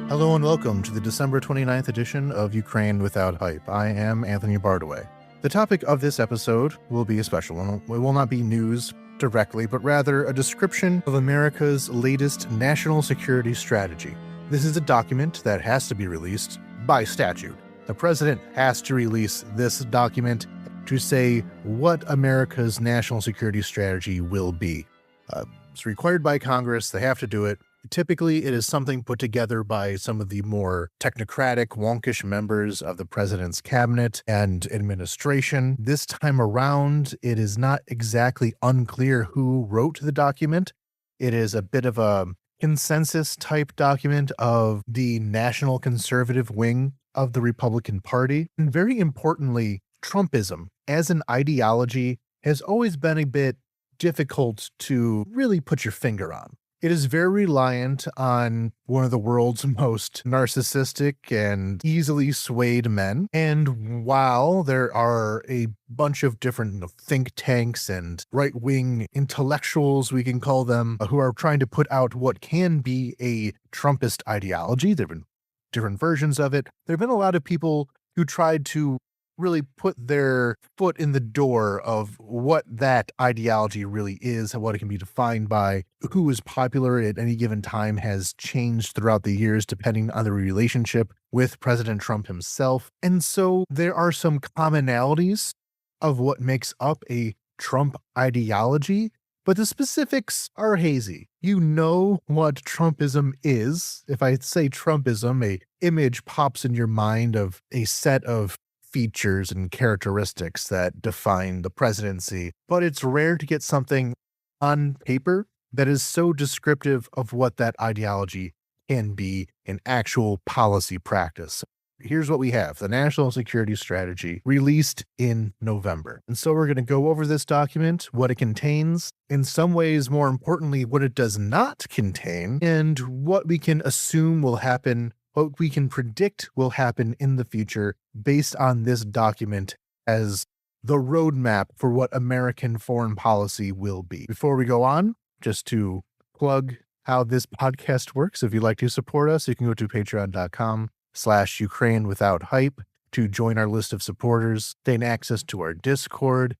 Hello and welcome to the December 29th edition of Ukraine Without Hype. I am Anthony Bardaway. The topic of this episode will be a special one. It will not be news directly, but rather a description of America's latest national security strategy. This is a document that has to be released by statute. The president has to release this document to say what America's national security strategy will be. It's required by Congress. They have to do it. Typically, it is something put together by some of the more technocratic, wonkish members of the president's cabinet and administration. This time around, it is not exactly unclear who wrote the document. It is a bit of a consensus-type document of the national conservative wing of the Republican Party. And very importantly, Trumpism as an ideology has always been a bit difficult to really put your finger on. It is very reliant on one of the world's most narcissistic and easily swayed men. And while there are a bunch of different think tanks and right-wing intellectuals, we can call them, who are trying to put out what can be a Trumpist ideology, there have been different versions of it. There have been a lot of people who tried to really put their foot in the door of what that ideology really is and what it can be defined by. Who is popular at any given time has changed throughout the years depending on the relationship with President Trump himself. And so there are some commonalities of what makes up a Trump ideology, but the specifics are hazy. You know what Trumpism is. If I say Trumpism, an image pops in your mind of a set of features and characteristics that define the presidency, but it's rare to get something on paper that is so descriptive of what that ideology can be in actual policy practice. Here's what we have: the National Security Strategy released in November. And so we're going to go over this document, what it contains, in some ways, more importantly, what it does not contain, and what we can assume will happen, what we can predict will happen in the future based on this document as the roadmap for what American foreign policy will be. Before we go on, just to plug how this podcast works, if you'd like to support us, you can go to patreon.com/Ukraine Without Hype to join our list of supporters, gain access to our Discord,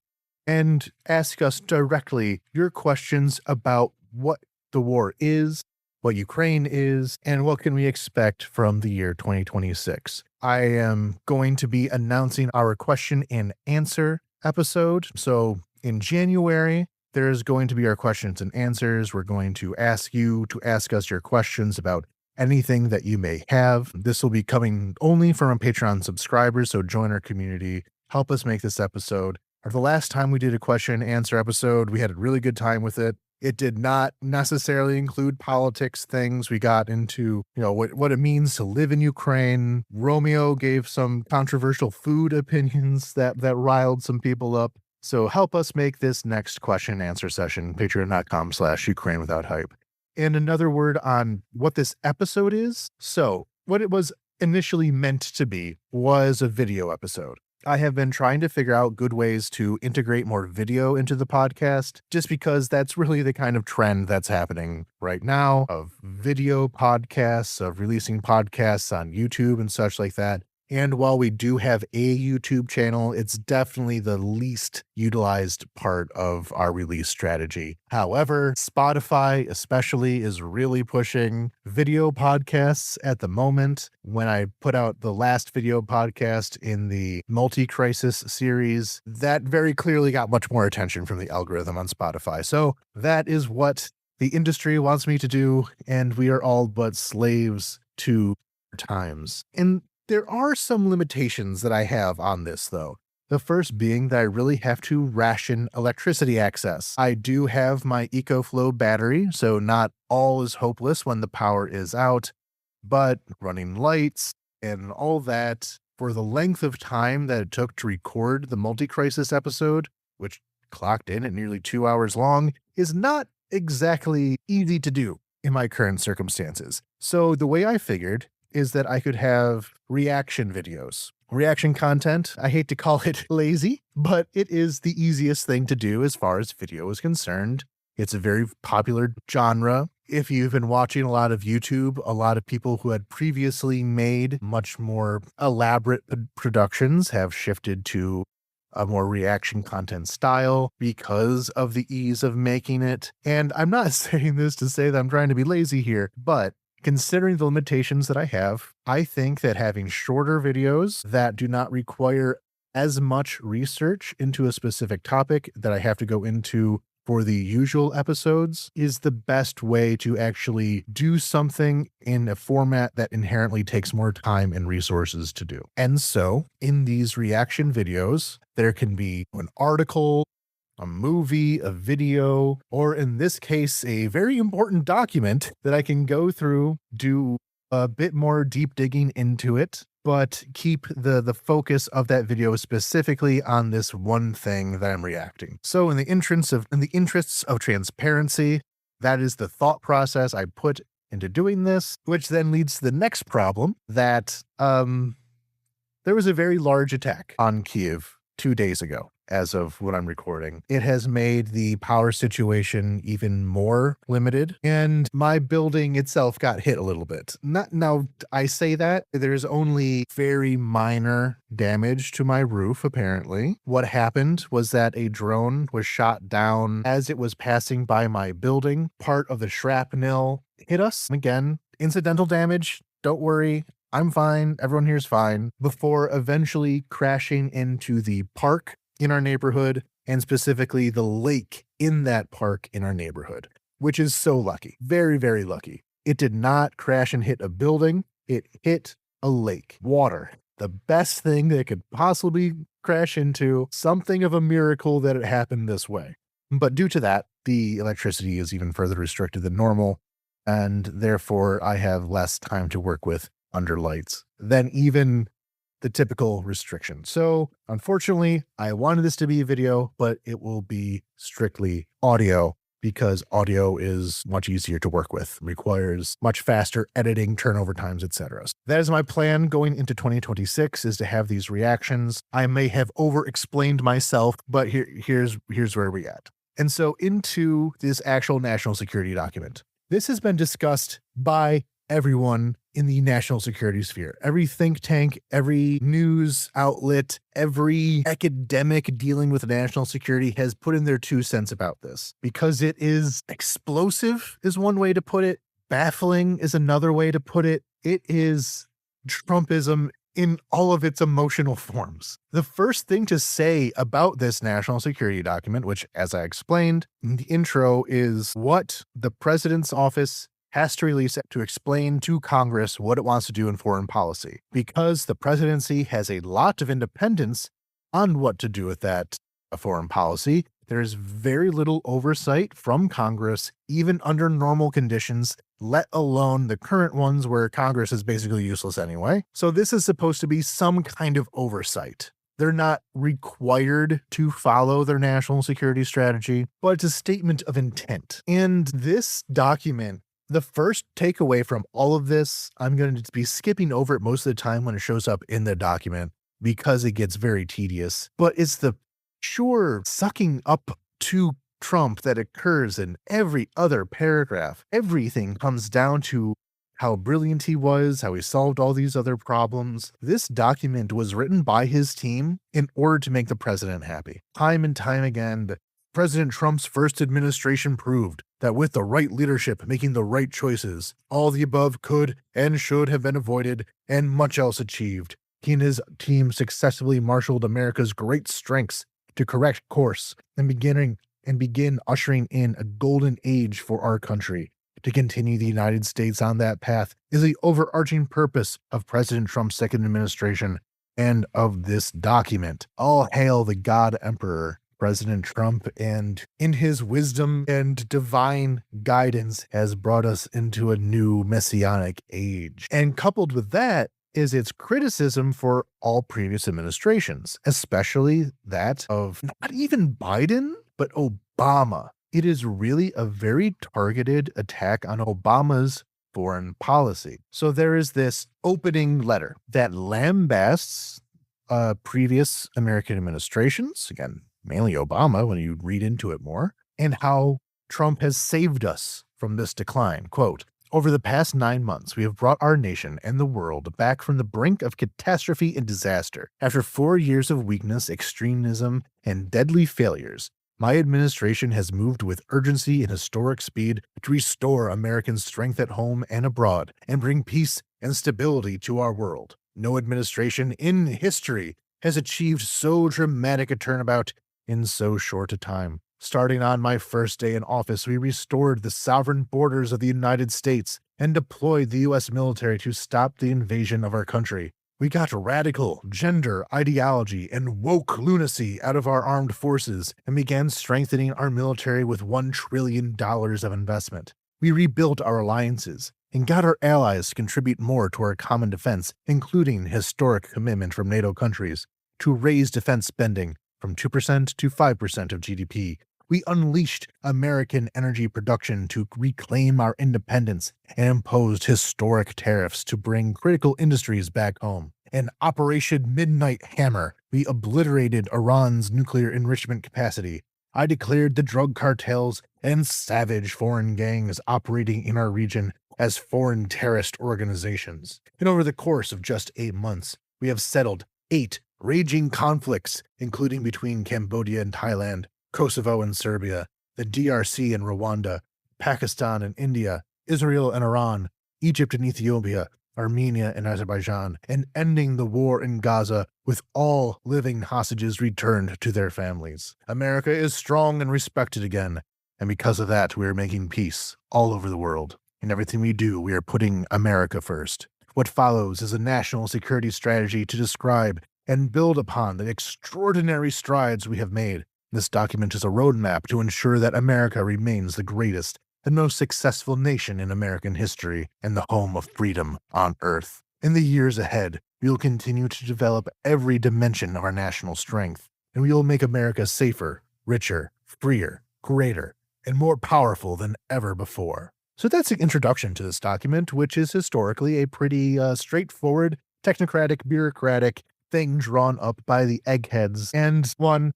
and ask us directly your questions about what the war is, what Ukraine is, and what can we expect from the year 2026. I am going to be announcing our question and answer episode. So in January, there is going to be our questions and answers. We're going to ask you to ask us your questions about anything that you may have. This will be coming only from our Patreon subscribers, so join our community. Help us make this episode. The last time we did a question and answer episode, we had a really good time with it. It did not necessarily include politics things. We got into, what it means to live in Ukraine. Romeo gave some controversial food opinions that riled some people up. So help us make this next question and answer session, patreon.com/Ukraine Without Hype. And another word on what this episode is. So what it was initially meant to be was a video episode. I have been trying to figure out good ways to integrate more video into the podcast, just because that's really the kind of trend that's happening right now, of video podcasts, of releasing podcasts on YouTube and such like that. And while we do have a YouTube channel, it's definitely the least utilized part of our release strategy. However, Spotify especially is really pushing video podcasts at the moment. When I put out the last video podcast in the multi-crisis series, that very clearly got much more attention from the algorithm on Spotify. So that is what the industry wants me to do, and we are all but slaves to times. And there are some limitations that I have on this, though. The first being that I really have to ration electricity access. I do have my EcoFlow battery, so not all is hopeless when the power is out, but running lights and all that for the length of time that it took to record the multi-crisis episode, which clocked in at nearly 2 hours long, is not exactly easy to do in my current circumstances. So the way I figured is that I could have reaction videos. Reaction content, I hate to call it lazy, but it is the easiest thing to do as far as video is concerned. It's a very popular genre. If you've been watching a lot of YouTube, a lot of people who had previously made much more elaborate productions have shifted to a more reaction content style because of the ease of making it. And I'm not saying this to say that I'm trying to be lazy here, but considering the limitations that I have, I think that having shorter videos that do not require as much research into a specific topic that I have to go into for the usual episodes is the best way to actually do something in a format that inherently takes more time and resources to do. And so in these reaction videos, there can be an article, a movie, a video, or in this case, a very important document that I can go through, do a bit more deep digging into it, but keep the focus of that video specifically on this one thing that I'm reacting. So in the interests of transparency, that is the thought process I put into doing this, which then leads to the next problem that there was a very large attack on Kyiv 2 days ago. As of what I'm recording, it has made the power situation even more limited, and my building itself got hit a little bit. Now, I say that there's only very minor damage to my roof, apparently. What happened was that a drone was shot down as it was passing by my building. Part of the shrapnel hit us. Again, incidental damage. Don't worry. I'm fine. Everyone here's fine. Before eventually crashing into the park in our neighborhood, and specifically the lake in that park in our neighborhood, which is so lucky. Very, very lucky. It did not crash and hit a building. It hit a lake. Water. The best thing that it could possibly crash into. Something of a miracle that it happened this way. But due to that, the electricity is even further restricted than normal, and therefore I have less time to work with under lights than even the typical restriction. So unfortunately, I wanted this to be a video, but it will be strictly audio because audio is much easier to work with, requires much faster editing, turnover times, etc. That is my plan going into 2026, is to have these reactions. I may have over-explained myself, but here's where we're at. And so into this actual national security document. This has been discussed by everyone in the national security sphere. Every think tank, every news outlet, every academic dealing with national security has put in their 2 cents about this, because it is explosive is one way to put it. Baffling is another way to put it. It is Trumpism in all of its emotional forms. The first thing to say about this national security document, which, as I explained in the intro, is what the president's office has to release it to explain to Congress what it wants to do in foreign policy, because the presidency has a lot of independence on what to do with that foreign policy. There is very little oversight from Congress, even under normal conditions, let alone the current ones where Congress is basically useless anyway. So this is supposed to be some kind of oversight. They're not required to follow their national security strategy, but it's a statement of intent. And this document, the first takeaway from all of this, I'm going to be skipping over it most of the time when it shows up in the document because it gets very tedious, but it's the sure sucking up to Trump that occurs in every other paragraph. Everything comes down to how brilliant he was, how he solved all these other problems. This document was written by his team in order to make the president happy. Time and time again, President Trump's first administration proved that with the right leadership making the right choices, all the above could and should have been avoided and much else achieved. He and his team successfully marshaled America's great strengths to correct course and begin ushering in a golden age for our country. To continue the United States on that path is the overarching purpose of President Trump's second administration and of this document. All hail the God Emperor, President Trump, and in his wisdom and divine guidance has brought us into a new messianic age. And coupled with that is its criticism for all previous administrations, especially that of not even Biden, but Obama. It is really a very targeted attack on Obama's foreign policy. So there is this opening letter that lambasts previous American administrations, again, mainly Obama when you read into it more, and how Trump has saved us from this decline. Quote, "Over the past 9 months, we have brought our nation and the world back from the brink of catastrophe and disaster. After 4 years of weakness, extremism, and deadly failures, my administration has moved with urgency and historic speed to restore American strength at home and abroad and bring peace and stability to our world. No administration in history has achieved so dramatic a turnabout in so short a time. Starting on my first day in office, we restored the sovereign borders of the United States and deployed the U.S. military to stop the invasion of our country. We got radical gender ideology and woke lunacy out of our armed forces and began strengthening our military with $1 trillion of investment. We rebuilt our alliances and got our allies to contribute more to our common defense, including historic commitment from NATO countries to raise defense spending from 2% to 5% of GDP. We unleashed American energy production to reclaim our independence and imposed historic tariffs to bring critical industries back home. In Operation Midnight Hammer, we obliterated Iran's nuclear enrichment capacity. I declared the drug cartels and savage foreign gangs operating in our region as foreign terrorist organizations. And over the course of just 8 months, we have settled 8 raging conflicts, including between Cambodia and Thailand, Kosovo and Serbia, the DRC and Rwanda, Pakistan and India, Israel and Iran, Egypt and Ethiopia, Armenia and Azerbaijan, and ending the war in Gaza with all living hostages returned to their families. America is strong and respected again, and because of that, we are making peace all over the world. In everything we do, we are putting America first. What follows is a national security strategy to describe and build upon the extraordinary strides we have made. This document is a roadmap to ensure that America remains the greatest and most successful nation in American history and the home of freedom on earth. In the years ahead, we will continue to develop every dimension of our national strength, and we will make America safer, richer, freer, greater, and more powerful than ever before. So that's the introduction to this document, which is historically a pretty straightforward, technocratic, bureaucratic thing drawn up by the eggheads, and one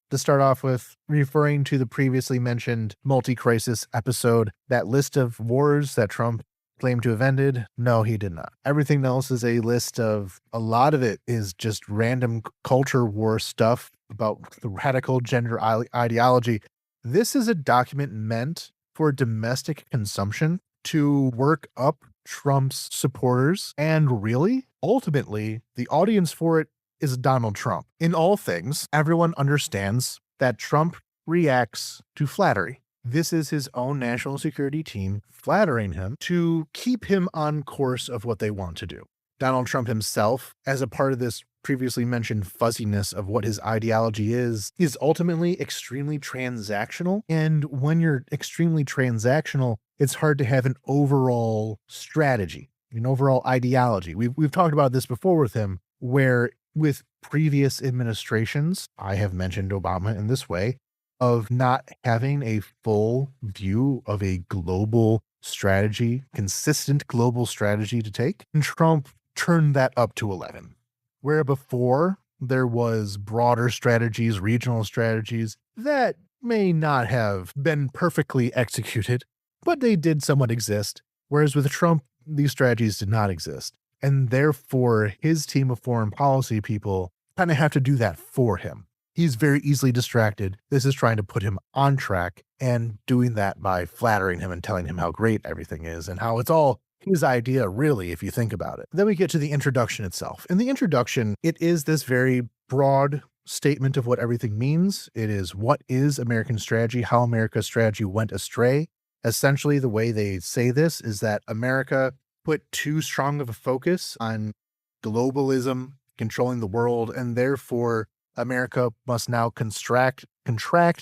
to start off with, referring to the previously mentioned multi-crisis episode, that list of wars that Trump claimed to have ended, no, he did not. Everything else is a list of, a lot of it is just random culture war stuff about the radical gender ideology. This is a document meant for domestic consumption to work up Trump's supporters, and really, ultimately, the audience for it is Donald Trump. In all things, everyone understands that Trump reacts to flattery. This is his own national security team flattering him to keep him on course of what they want to do. Donald Trump himself, as a part of this previously mentioned fuzziness of what his ideology is ultimately extremely transactional. And when you're extremely transactional, it's hard to have an overall strategy, an overall ideology. We've talked about this before with him, where with previous administrations, I have mentioned Obama in this way, of not having a full view of a global strategy, consistent global strategy to take. And Trump turned that up to 11. Where before there was broader strategies, regional strategies that may not have been perfectly executed, but they did somewhat exist. Whereas with Trump, these strategies did not exist. And therefore, his team of foreign policy people kind of have to do that for him. He's very easily distracted. This is trying to put him on track and doing that by flattering him and telling him how great everything is and how it's all his idea, really, if you think about it. Then we get to the introduction itself. In the introduction, it is this very broad statement of what everything means. It is what is American strategy, how America's strategy went astray. Essentially, the way they say this is that America put too strong of a focus on globalism, controlling the world, and therefore America must now contract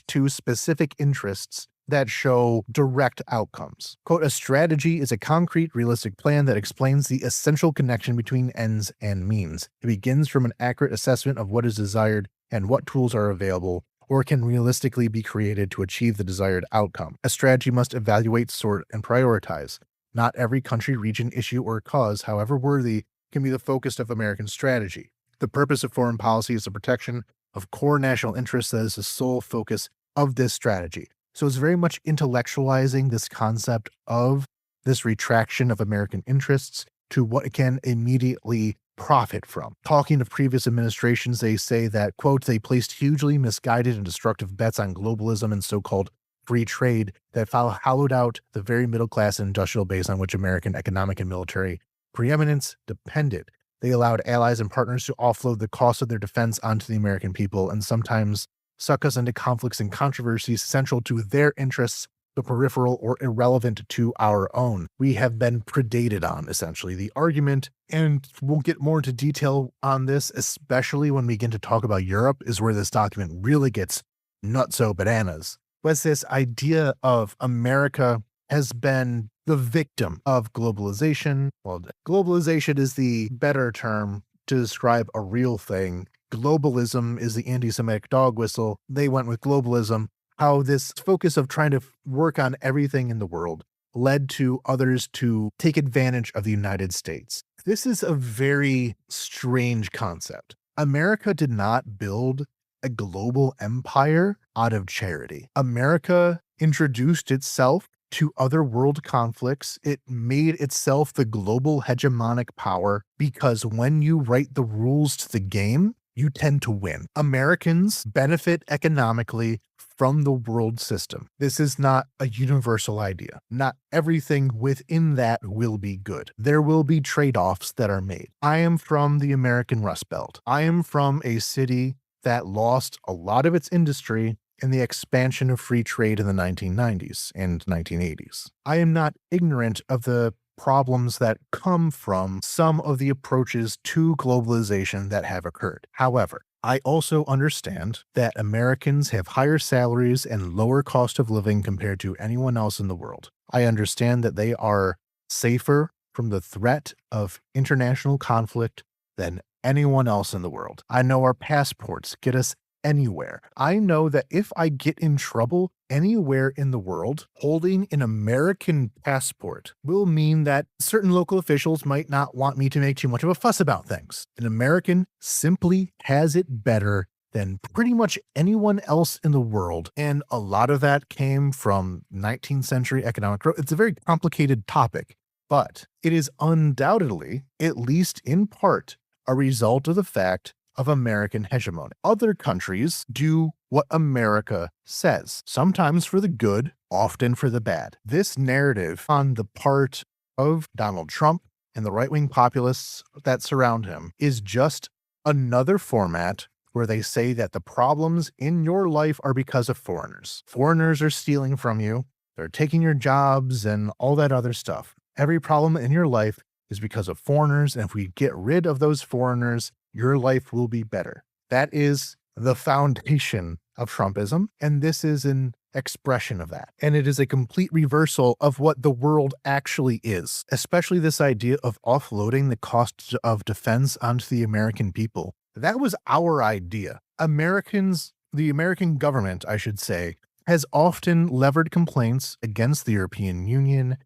to specific interests that show direct outcomes. Quote, a strategy is a concrete, realistic plan that explains the essential connection between ends and means. It begins from an accurate assessment of what is desired and what tools are available or can realistically be created to achieve the desired outcome. A strategy must evaluate, sort, and prioritize. Not every country, region, issue, or cause, however worthy, can be the focus of American strategy. The purpose of foreign policy is the protection of core national interests that is the sole focus of this strategy. So it's very much intellectualizing this concept of this retraction of American interests to what it can immediately profit from. Talking of previous administrations, they say that, quote, they placed hugely misguided and destructive bets on globalism and so-called free trade that hollowed out the very middle class and industrial base on which American economic and military preeminence depended. They allowed allies and partners to offload the cost of their defense onto the American people and sometimes suck us into conflicts and controversies central to their interests, but peripheral or irrelevant to our own. We have been predated on, essentially, the argument, and we'll get more into detail on this, especially when we begin to talk about Europe, is where this document really gets nutso bananas. Was this idea of America has been the victim of globalization. Well, globalization is the better term to describe a real thing. Globalism is the anti-Semitic dog whistle. They went with globalism. How this focus of trying to work on everything in the world led to others to take advantage of the United States. This is a very strange concept. America did not build a global empire out of charity. America introduced itself to other world conflicts. It made itself the global hegemonic power because when you write the rules to the game, you tend to win. Americans benefit economically from the world system. This is not a universal idea. Not everything within that will be good. There will be trade-offs that are made. I am from the American Rust Belt. I am from a city that lost a lot of its industry in the expansion of free trade in the 1990s and 1980s. I am not ignorant of the problems that come from some of the approaches to globalization that have occurred. However, I also understand that Americans have higher salaries and lower cost of living compared to anyone else in the world. I understand that they are safer from the threat of international conflict than anyone else in the world. I know our passports get us anywhere. I know that if I get in trouble anywhere in the world, holding an American passport will mean that certain local officials might not want me to make too much of a fuss about things. An American simply has it better than pretty much anyone else in the world. And a lot of that came from 19th century economic growth. It's a very complicated topic, but it is undoubtedly, at least in part, a result of the fact of American hegemony. Other countries do what America says, sometimes for the good, often for the bad. This narrative on the part of Donald Trump and the right-wing populists that surround him is just another format where they say that the problems in your life are because of foreigners. Foreigners are stealing from you, they're taking your jobs and all that other stuff. Every problem in your life is because of foreigners, and if we get rid of those foreigners, your life will be better. That is the foundation of Trumpism, and this is an expression of that. And it is a complete reversal of what the world actually is, especially this idea of offloading the cost of defense onto the American people. That was our idea. Americans, the American government, I should say, has often levered complaints against the European Union,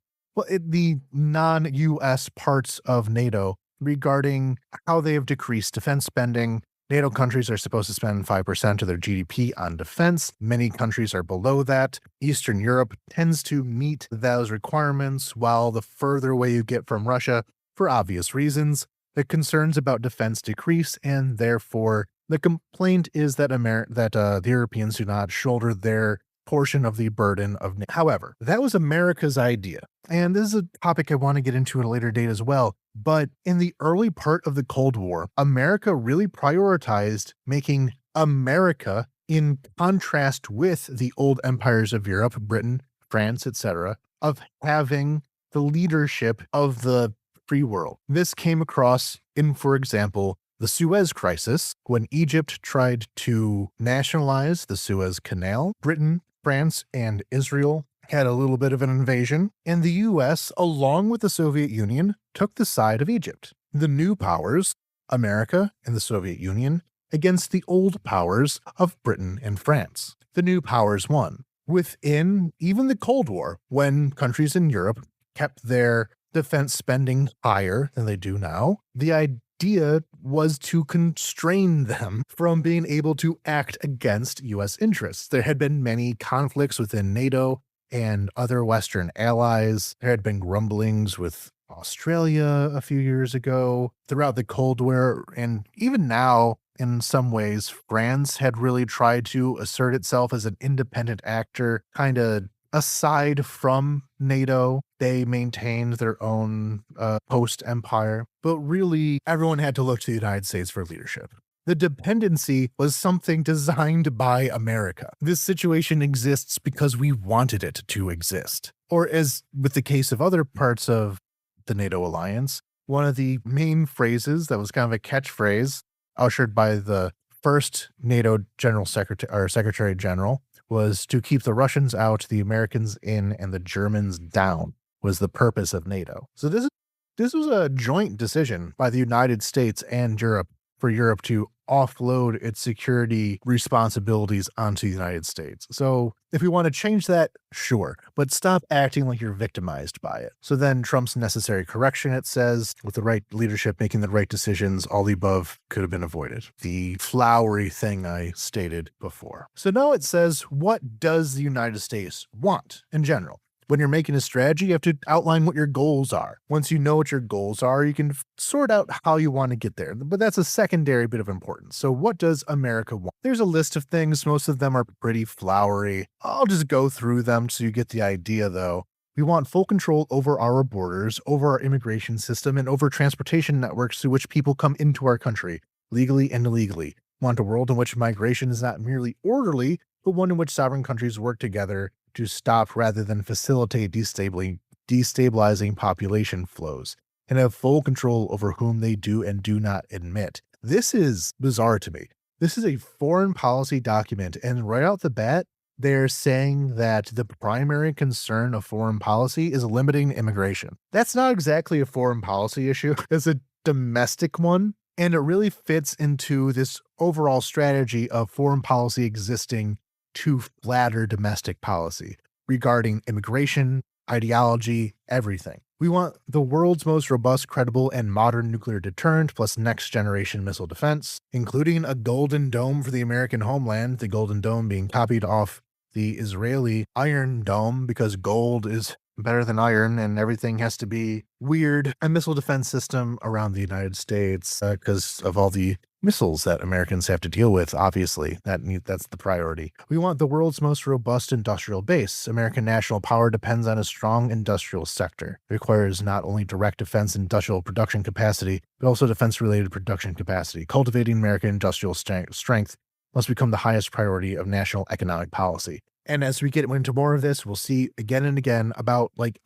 the non-US parts of NATO, regarding how they have decreased defense spending. NATO countries are supposed to spend 5% of their GDP on defense. Many countries are below that. Eastern Europe tends to meet those requirements, while the further away you get from Russia, for obvious reasons, the concerns about defense decrease, and therefore the complaint is that the Europeans do not shoulder their portion of the burden of NATO. However, that was America's idea. And this is a topic I want to get into at a later date as well. But in the early part of the Cold War, America really prioritized making America, in contrast with the old empires of Europe, Britain, France, etc., of having the leadership of the free world. This came across in, for example, the Suez Crisis, when Egypt tried to nationalize the Suez Canal. Britain, France, and Israel had a little bit of an invasion, and the US, along with the Soviet Union, took the side of Egypt. The new powers, America and the Soviet Union, against the old powers of Britain and France. The new powers won. Within even the Cold War, when countries in Europe kept their defense spending higher than they do now, the idea idea was to constrain them from being able to act against U.S. interests. There had been many conflicts within NATO and other Western allies. There had been grumblings with Australia a few years ago, throughout the Cold War, and even now, in some ways, France had really tried to assert itself as an independent actor, kind of aside from NATO. They maintained their own post-empire, but really everyone had to look to the United States for leadership. The dependency was something designed by America. This situation exists because we wanted it to exist. Or as with the case of other parts of the NATO alliance, one of the main phrases that was kind of a catchphrase ushered by the first NATO General Secretary or Secretary General was to keep the Russians out, the Americans in, and the Germans down was the purpose of NATO. So this was a joint decision by the United States and Europe for Europe to offload its security responsibilities onto the United States. So if we want to change that, sure, but stop acting like you're victimized by it. So then Trump's necessary correction, it says, with the right leadership making the right decisions, all the above could have been avoided. The flowery thing I stated before. So now it says, what does the United States want in general? When you're making a strategy, you have to outline what your goals are. Once you know what your goals are, you can sort out how you want to get there. But that's a secondary bit of importance. So what does America want? There's a list of things. Most of them are pretty flowery. I'll just go through them so you get the idea, though. We want full control over our borders, over our immigration system, and over transportation networks through which people come into our country, legally and illegally. We want a world in which migration is not merely orderly, but one in which sovereign countries work together to stop rather than facilitate destabilizing population flows, and have full control over whom they do and do not admit. This is bizarre to me. This is a foreign policy document, and right out the bat, they're saying that the primary concern of foreign policy is limiting immigration. That's not exactly a foreign policy issue. It's a domestic one, and it really fits into this overall strategy of foreign policy existing to flatter domestic policy regarding immigration, ideology, everything. We want the world's most robust, credible, and modern nuclear deterrent plus next-generation missile defense, including a golden dome for the American homeland, the golden dome being copied off the Israeli Iron Dome because gold is better than iron and everything has to be weird. A missile defense system around the United States because of all the missiles that Americans have to deal with, obviously. That's the priority. We want the world's most robust industrial base. American national power depends on a strong industrial sector. It requires not only direct defense industrial production capacity, but also defense-related production capacity. Cultivating American industrial strength must become the highest priority of national economic policy. And as we get into more of this, we'll see again and again about like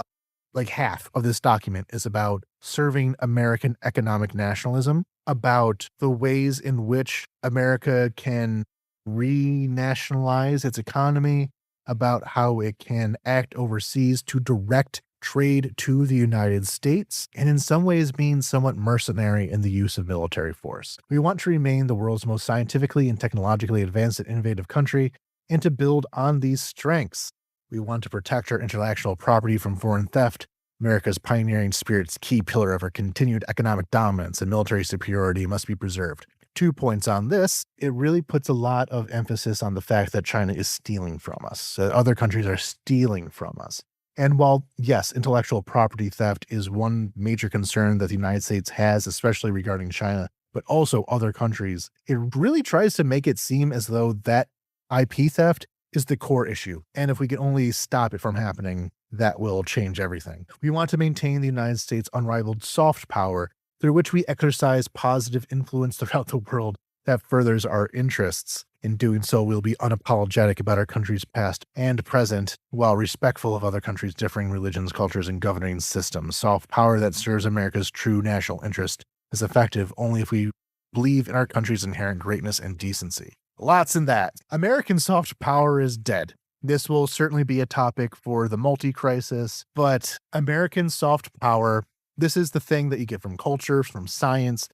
half of this document is about serving American economic nationalism, about the ways in which America can renationalize its economy, about how it can act overseas to direct trade to the United States, and in some ways being somewhat mercenary in the use of military force. We want to remain the world's most scientifically and technologically advanced and innovative country, and to build on these strengths. We want to protect our intellectual property from foreign theft. America's pioneering spirit's key pillar of our continued economic dominance and military superiority must be preserved. 2 points on this. It really puts a lot of emphasis on the fact that China is stealing from us, that other countries are stealing from us. And while, yes, intellectual property theft is one major concern that the United States has, especially regarding China, but also other countries, it really tries to make it seem as though that IP theft is the core issue. And if we can only stop it from happening, that will change everything. We want to maintain the United States' unrivaled soft power through which we exercise positive influence throughout the world that furthers our interests. In doing so, we'll be unapologetic about our country's past and present, while respectful of other countries' differing religions, cultures, and governing systems. Soft power that serves America's true national interest is effective only if we believe in our country's inherent greatness and decency. Lots in that. American soft power is dead. This will certainly be a topic for the multi-crisis, but American soft power, this is the thing that you get from culture, from science,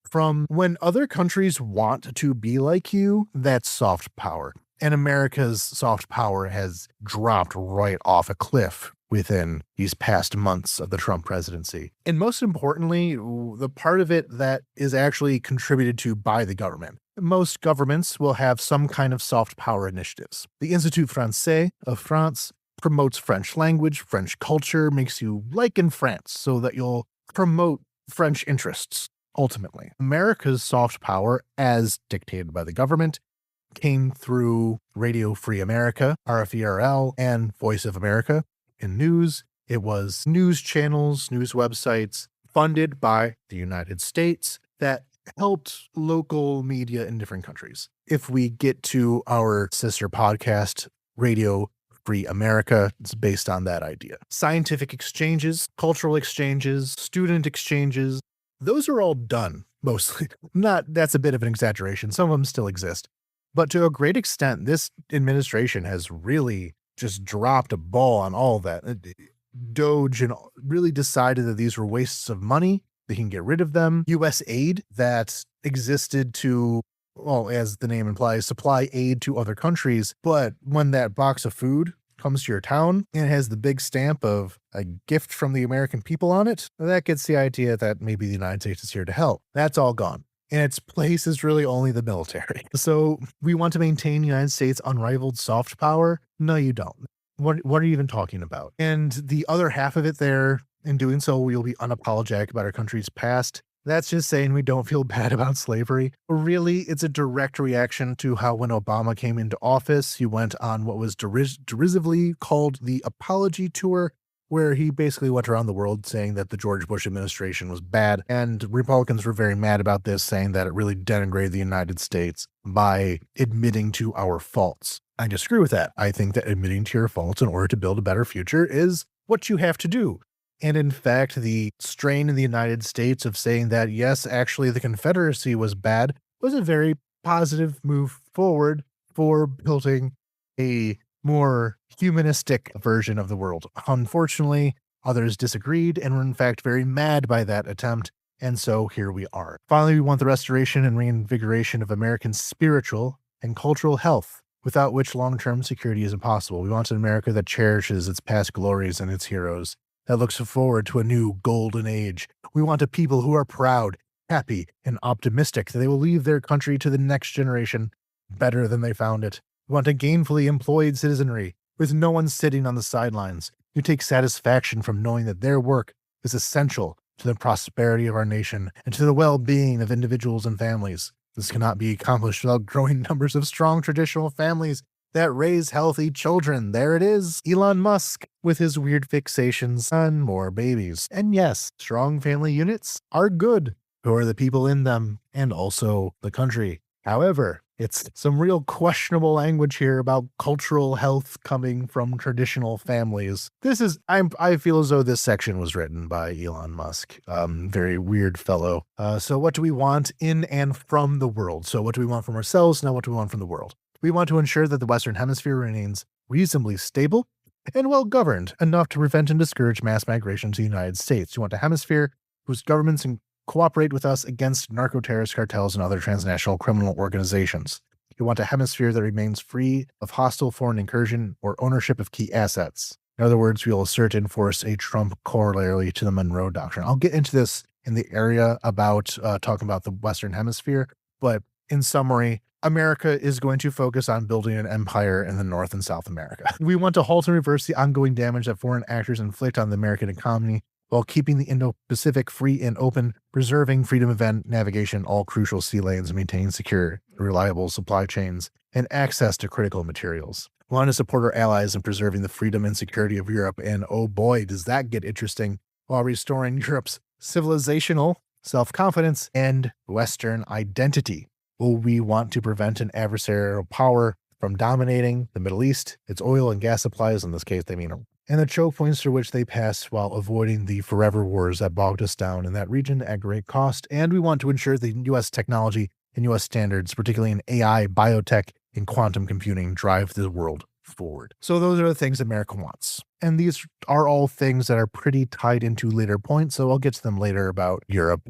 from when other countries want to be like you, that's soft power. And America's soft power has dropped right off a cliff within these past months of the Trump presidency. And most importantly, the part of it that is actually contributed to by the government. Most governments will have some kind of soft power initiatives. The Institut Français of France promotes French language, French culture, makes you like in France so that you'll promote French interests. Ultimately, America's soft power, as dictated by the government, came through Radio Free America, RFERL, and Voice of America. In news, it was news channels, news websites funded by the United States that helped local media in different countries. If we get to our sister podcast, Radio Free America, it's based on that idea. Scientific exchanges, cultural exchanges, student exchanges, those are all done, mostly. That's a bit of an exaggeration. Some of them still exist. But to a great extent, this administration has really just dropped a ball on all of that. Doge and really decided that these were wastes of money. They can get rid of them. U.S. aid that existed to, well, as the name implies, supply aid to other countries. But when that box of food comes to your town and it has the big stamp of a gift from the American people on it, that gets the idea that maybe the United States is here to help. That's all gone. And its place is really only the military. So we want to maintain the United States' unrivaled soft power? No, you don't. What are you even talking about? And the other half of it there, in doing so, we'll be unapologetic about our country's past. That's just saying we don't feel bad about slavery. Really, it's a direct reaction to how when Obama came into office, he went on what was derisively called the apology tour, where he basically went around the world saying that the George Bush administration was bad. And Republicans were very mad about this, saying that it really denigrated the United States by admitting to our faults. I disagree with that. I think that admitting to your faults in order to build a better future is what you have to do. And in fact, the strain in the United States of saying that, yes, actually the Confederacy was bad was a very positive move forward for building a more humanistic version of the world. Unfortunately, others disagreed and were in fact very mad by that attempt. And so here we are. Finally, we want the restoration and reinvigoration of American spiritual and cultural health, without which long-term security is impossible. We want an America that cherishes its past glories and its heroes, that looks forward to a new golden age. We want a people who are proud, happy, and optimistic that they will leave their country to the next generation better than they found it. We want a gainfully employed citizenry with no one sitting on the sidelines who take satisfaction from knowing that their work is essential to the prosperity of our nation and to the well-being of individuals and families. This cannot be accomplished without growing numbers of strong traditional families that raise healthy children. There it is, Elon Musk with his weird fixations on more babies. And yes, strong family units are good. Who are the people in them and also the country? However, it's some real questionable language here about cultural health coming from traditional families. I feel as though this section was written by Elon Musk. Very weird fellow. So what do we want in and from the world? So what do we want from ourselves? Now what do we want from the world? We want to ensure that the Western Hemisphere remains reasonably stable and well-governed enough to prevent and discourage mass migration to the United States. You want a hemisphere whose governments can cooperate with us against narco-terrorist cartels and other transnational criminal organizations. You want a hemisphere that remains free of hostile foreign incursion or ownership of key assets. In other words, we will assert and enforce a Trump corollary to the Monroe Doctrine. I'll get into this in the area about talking about the Western Hemisphere, but in summary, America is going to focus on building an empire in the North and South America. We want to halt and reverse the ongoing damage that foreign actors inflict on the American economy while keeping the Indo-Pacific free and open, preserving freedom of navigation, all crucial sea lanes, and maintaining secure, reliable supply chains, and access to critical materials. We want to support our allies in preserving the freedom and security of Europe, and oh boy, does that get interesting, while restoring Europe's civilizational self-confidence and Western identity. Will we want to prevent an adversarial power from dominating the Middle East, its oil and gas supplies, in this case they mean, and the choke points through which they pass while avoiding the forever wars that bogged us down in that region at great cost. And we want to ensure that U.S. technology and U.S. standards, particularly in AI, biotech, and quantum computing, drive the world forward. So those are the things America wants. And these are all things that are pretty tied into later points, so I'll get to them later about Europe,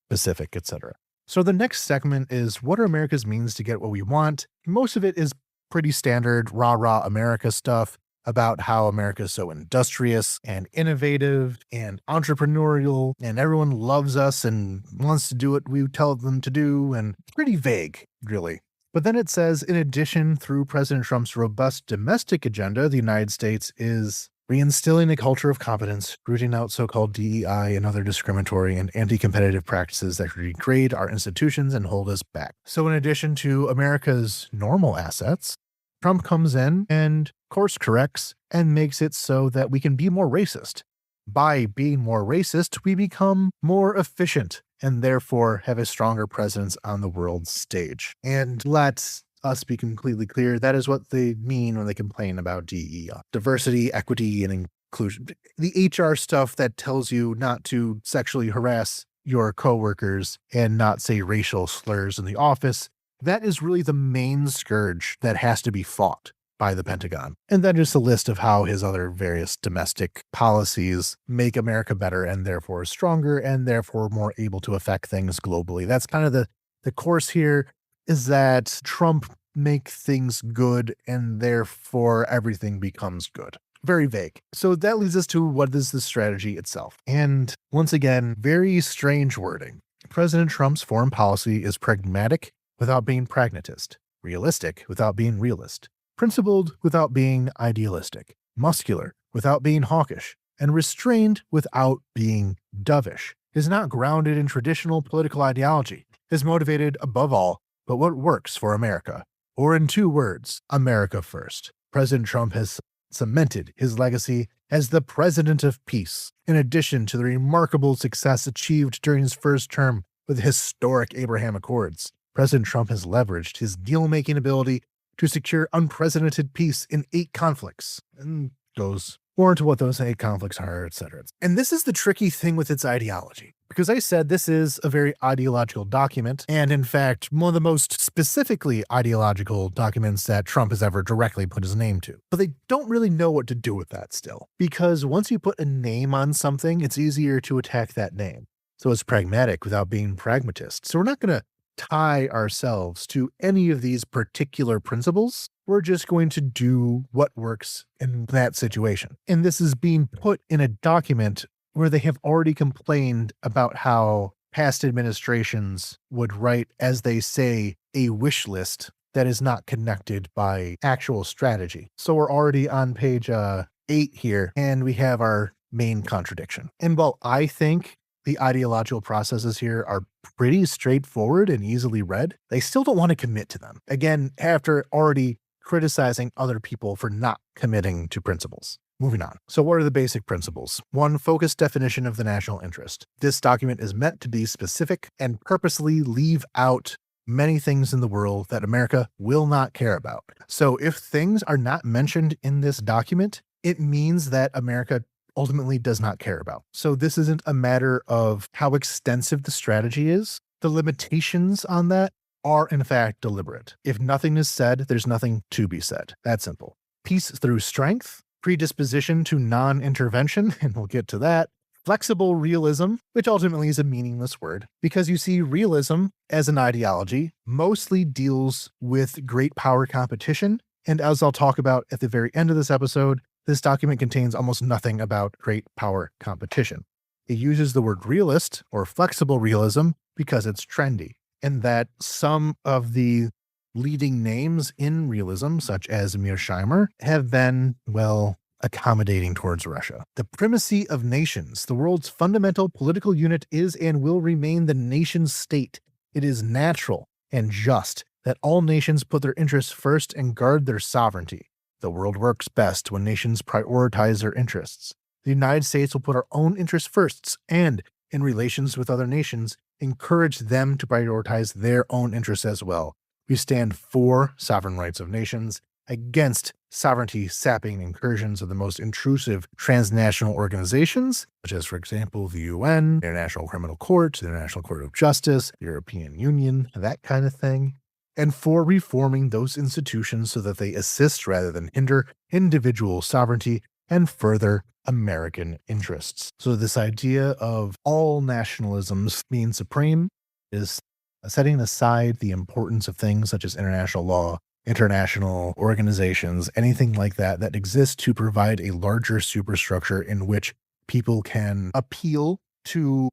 Pacific, etc. So the next segment is what are America's means to get what we want? Most of it is pretty standard rah-rah America stuff. about how America is so industrious and innovative and entrepreneurial, and everyone loves us and wants to do what we tell them to do, and pretty vague, really. But then it says, in addition, through President Trump's robust domestic agenda, the United States is reinstilling a culture of competence, rooting out so-called DEI and other discriminatory and anti-competitive practices that degrade our institutions and hold us back. So in addition to America's normal assets, Trump comes in and course corrects and makes it so that we can be more racist. By being more racist, we become more efficient and therefore have a stronger presence on the world stage. And let's us be completely clear, that is what they mean when they complain about DEI. Diversity, equity, and inclusion. The HR stuff that tells you not to sexually harass your coworkers and not say racial slurs in the office, that is really the main scourge that has to be fought by the Pentagon. And then just a list of how his other various domestic policies make America better and therefore stronger and therefore more able to affect things globally. That's kind of the course here, is that Trump make things good and therefore everything becomes good. Very vague. So that leads us to what is the strategy itself. And once again, very strange wording. President Trump's foreign policy is pragmatic without being pragmatist, realistic without being realist, principled without being idealistic, muscular without being hawkish, and restrained without being dovish. Is not grounded in traditional political ideology, is motivated above all but what works for America. Or in 2 words, America first. President Trump has cemented his legacy as the president of peace, in addition to the remarkable success achieved during his first term with the historic Abraham Accords. President Trump has leveraged his deal-making ability to secure unprecedented peace in 8 conflicts, and goes more into what those 8 conflicts are, etc. And this is the tricky thing with its ideology, because I said this is a very ideological document, and in fact, one of the most specifically ideological documents that Trump has ever directly put his name to. But they don't really know what to do with that still, because once you put a name on something, it's easier to attack that name. So it's pragmatic without being pragmatist. So we're not going to tie ourselves to any of these particular principles. We're just going to do what works in that situation. And this is being put in a document where they have already complained about how past administrations would write, as they say, a wish list that is not connected by actual strategy. So we're already on page 8 here, and we have our main contradiction. And while I think the ideological processes here are pretty straightforward and easily read, they still don't want to commit to them. Again, after already criticizing other people for not committing to principles. Moving on. So what are the basic principles? 1, focused definition of the national interest. This document is meant to be specific and purposely leave out many things in the world that America will not care about. So if things are not mentioned in this document, it means that America ultimately does not care about. So this isn't a matter of how extensive the strategy is. The limitations on that are in fact deliberate. If nothing is said, there's nothing to be said. That simple. Peace through strength, predisposition to non-intervention, and we'll get to that. Flexible realism, which ultimately is a meaningless word, because you see realism as an ideology mostly deals with great power competition. And as I'll talk about at the very end of this episode, this document contains almost nothing about great power competition. It uses the word realist or flexible realism because it's trendy, and that some of the leading names in realism, such as Mearsheimer, have been, well, accommodating towards Russia. The primacy of nations. The world's fundamental political unit is and will remain the nation state. It is natural and just that all nations put their interests first and guard their sovereignty. The world works best when nations prioritize their interests. The United States will put our own interests first and, in relations with other nations, encourage them to prioritize their own interests as well. We stand for sovereign rights of nations, against sovereignty-sapping incursions of the most intrusive transnational organizations, such as, for example, the UN, the International Criminal Court, the International Court of Justice, the European Union, that kind of thing. And for reforming those institutions so that they assist rather than hinder individual sovereignty and further American interests. So this idea of all nationalisms being supreme is setting aside the importance of things such as international law international organizations, anything like that, that exist to provide a larger superstructure in which people can appeal to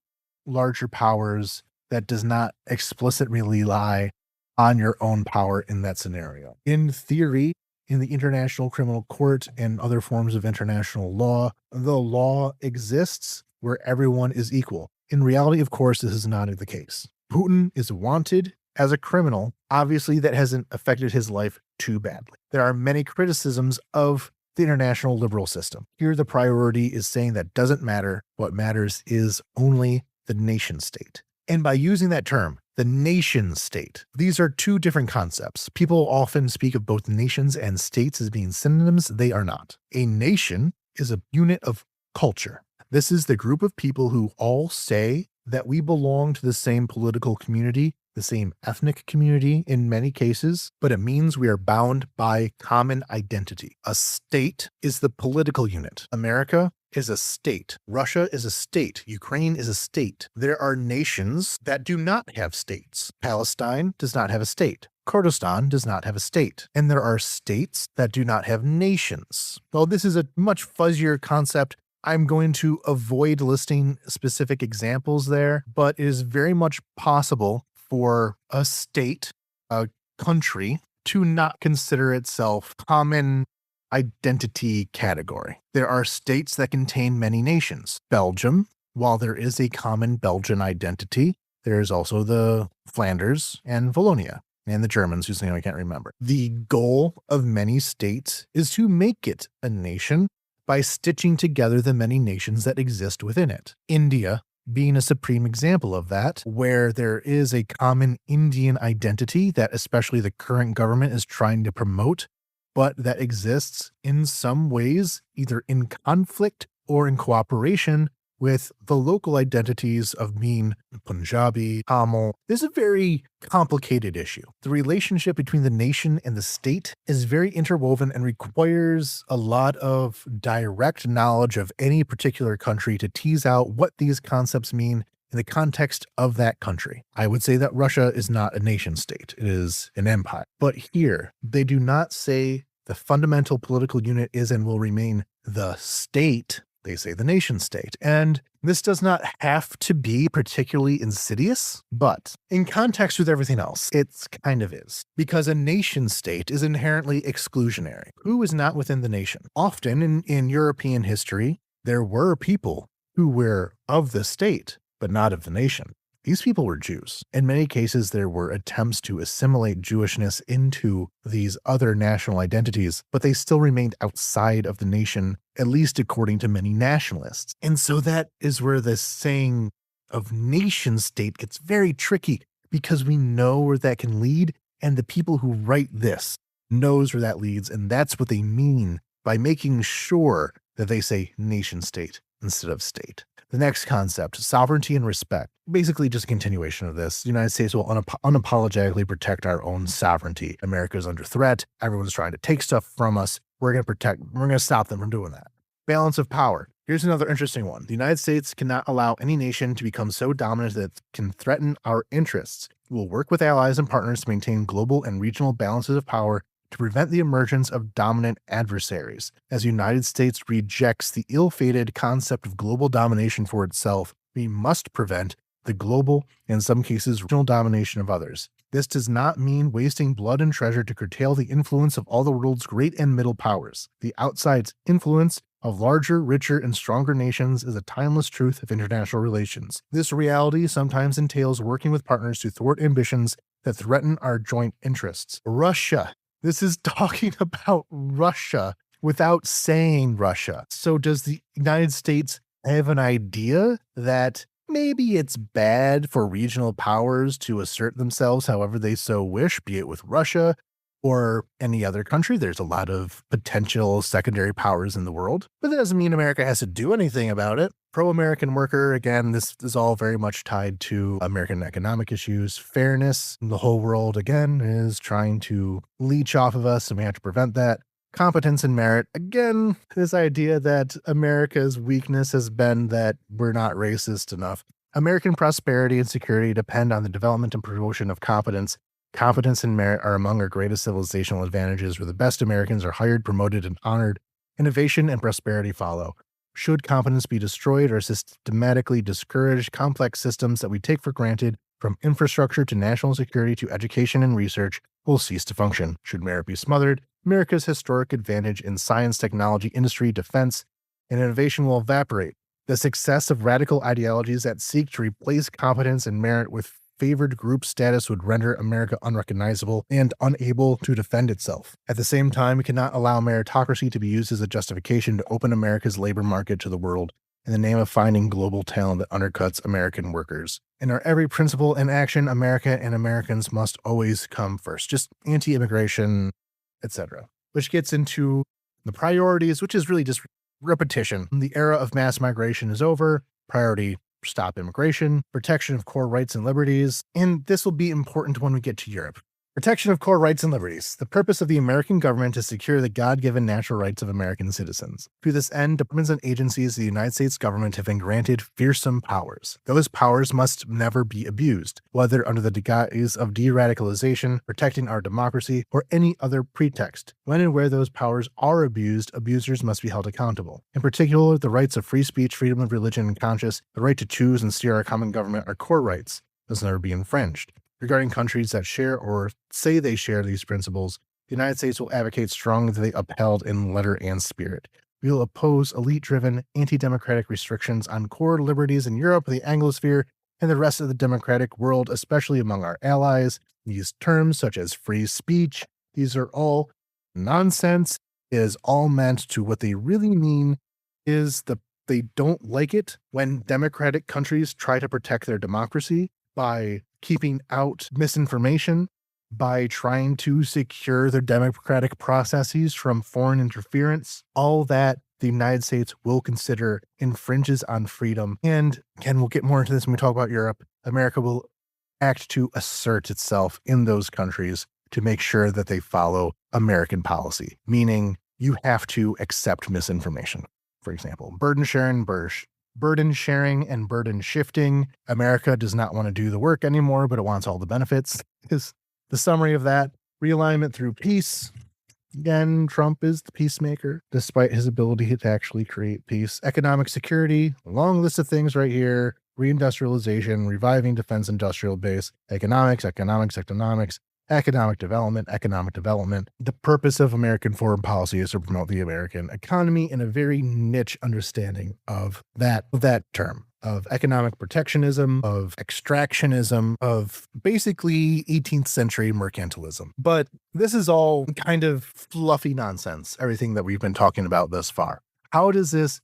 larger powers that does not explicitly rely on your own power in that scenario. In theory, in the International Criminal Court and other forms of international law, the law exists where everyone is equal. In reality, of course, this is not the case. Putin is wanted as a criminal. Obviously, that hasn't affected his life too badly. There are many criticisms of the international liberal system. Here, the priority is saying that doesn't matter. What matters is only the nation state. And by using that term, the nation state, these are two different concepts. People often speak of both nations and states as being synonyms. They are not. A nation is a unit of culture. This is the group of people who all say that we belong to the same political community, the same ethnic community in many cases, but it means we are bound by common identity. A state is the political unit. America is a state. Russia is a state. Ukraine is a state. There are nations that do not have states. Palestine does not have a state. Kurdistan does not have a state. And there are states that do not have nations. Well, this is a much fuzzier concept. I'm going to avoid listing specific examples there, but it is very much possible for a state, a country, to not consider itself common identity category. There are states that contain many nations. Belgium, while there is a common Belgian identity, there is also the Flanders and Wallonia and the Germans, whose name I can't remember. The goal of many states is to make it a nation by stitching together the many nations that exist within it. India being a supreme example of that, where there is a common Indian identity that especially the current government is trying to promote, but that exists in some ways either in conflict or in cooperation with the local identities of being Punjabi, Tamil. This is a very complicated issue. The relationship between the nation and the state is very interwoven and requires a lot of direct knowledge of any particular country to tease out what these concepts mean in the context of that country. I would say that Russia is not a nation state. It is an empire. But here, they do not say the fundamental political unit is and will remain the state. They say the nation state. And this does not have to be particularly insidious, but in context with everything else, it kind of is. Because a nation state is inherently exclusionary. Who is not within the nation? Often in European history, there were people who were of the state, but not of the nation. These people were Jews. In many cases, there were attempts to assimilate Jewishness into these other national identities, but they still remained outside of the nation, at least according to many nationalists. And so that is where the saying of nation state gets very tricky, because we know where that can lead, and the people who write this knows where that leads, and that's what they mean by making sure that they say nation state instead of state. The next concept, sovereignty and respect. Basically just a continuation of this. The United States will unapologetically protect our own sovereignty. America is under threat. Everyone's trying to take stuff from us. We're going to stop them from doing that. Balance of power. Here's another interesting one. The United States cannot allow any nation to become so dominant that it can threaten our interests. We will work with allies and partners to maintain global and regional balances of power to prevent the emergence of dominant adversaries. As the United States rejects the ill-fated concept of global domination for itself, we must prevent the global, in some cases, regional domination of others. This does not mean wasting blood and treasure to curtail the influence of all the world's great and middle powers. The outside influence of larger, richer, and stronger nations is a timeless truth of international relations. This reality sometimes entails working with partners to thwart ambitions that threaten our joint interests. Russia. This is talking about Russia without saying Russia. So does the United States have an idea that maybe it's bad for regional powers to assert themselves however they so wish, be it with Russia or any other country? There's a lot of potential secondary powers in the world, but that doesn't mean America has to do anything about it. Pro-American worker, again, this is all very much tied to American economic issues. Fairness, the whole world, again, is trying to leech off of us, and we have to prevent that. Competence and merit, again, this idea that America's weakness has been that we're not racist enough. American prosperity and security depend on the development and promotion of competence Competence and merit are among our greatest civilizational advantages, where the best Americans are hired, promoted, and honored. Innovation and prosperity follow. Should competence be destroyed or systematically discouraged, complex systems that we take for granted, from infrastructure to national security to education and research, will cease to function. Should merit be smothered, America's historic advantage in science, technology, industry, defense, and innovation will evaporate. The success of radical ideologies that seek to replace competence and merit with favored group status would render America unrecognizable and unable to defend itself. At the same time, we cannot allow meritocracy to be used as a justification to open America's labor market to the world in the name of finding global talent that undercuts American workers. In our every principle and action, America and Americans must always come first. Just anti-immigration, etc. Which gets into the priorities, which is really just repetition. The era of mass migration is over. Priority: stop immigration, protection of core rights and liberties, and this will be important when we get to Europe. Protection of core rights and liberties. The purpose of the American government is to secure the God-given natural rights of American citizens. To this end, departments and agencies of the United States government have been granted fearsome powers. Those powers must never be abused, whether under the guise of de-radicalization, protecting our democracy, or any other pretext. When and where those powers are abused, abusers must be held accountable. In particular, the rights of free speech, freedom of religion and conscience, the right to choose and steer our common government are core rights. Those never be infringed. Regarding countries that share or say they share these principles, the United States will advocate strongly that they upheld in letter and spirit. We will oppose elite-driven, anti-democratic restrictions on core liberties in Europe, the Anglosphere, and the rest of the democratic world, especially among our allies. These terms, such as free speech, these are all nonsense. It is all meant to what they really mean is they don't like it when democratic countries try to protect their democracy by keeping out misinformation, by trying to secure their democratic processes from foreign interference. All that the United States will consider infringes on freedom. And again, we'll get more into this when we talk about Europe. America will act to assert itself in those countries to make sure that they follow American policy, meaning you have to accept misinformation. For example, burden sharing and burden shifting. America does not want to do the work anymore, but it wants all the benefits. Is the summary of that. Realignment through peace. Again, Trump is the peacemaker, despite his ability to actually create peace. Economic security, a long list of things right here. Reindustrialization, reviving defense industrial base, economic development. The purpose of American foreign policy is to promote the American economy in a very niche understanding of that term, of economic protectionism, of extractionism, of basically 18th century mercantilism. But this is all kind of fluffy nonsense, everything that we've been talking about thus far. How does this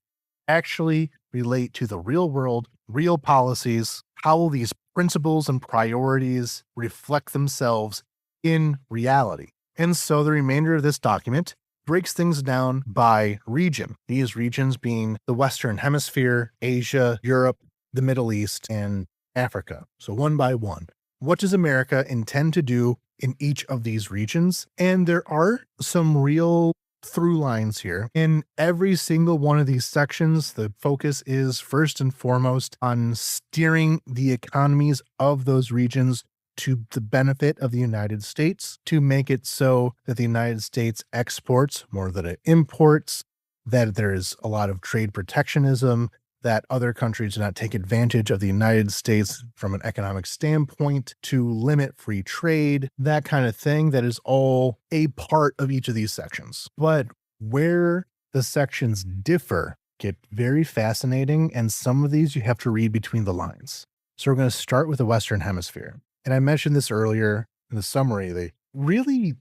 actually relate to the real world, real policies? How will these principles and priorities reflect themselves in reality? And so the remainder of this document breaks things down by region. These regions being the Western Hemisphere, Asia, Europe, the Middle East, and Africa. So one by one. What does America intend to do in each of these regions? And there are some real through lines here. In every single one of these sections, the focus is first and foremost on steering the economies of those regions to the benefit of the United States, to make it so that the United States exports more than it imports, that there is a lot of trade protectionism, that other countries do not take advantage of the United States from an economic standpoint, to limit free trade, that kind of thing. That is all a part of each of these sections. But where the sections differ get very fascinating, and some of these you have to read between the lines. So we're going to start with the Western Hemisphere. And I mentioned this earlier in the summary. They really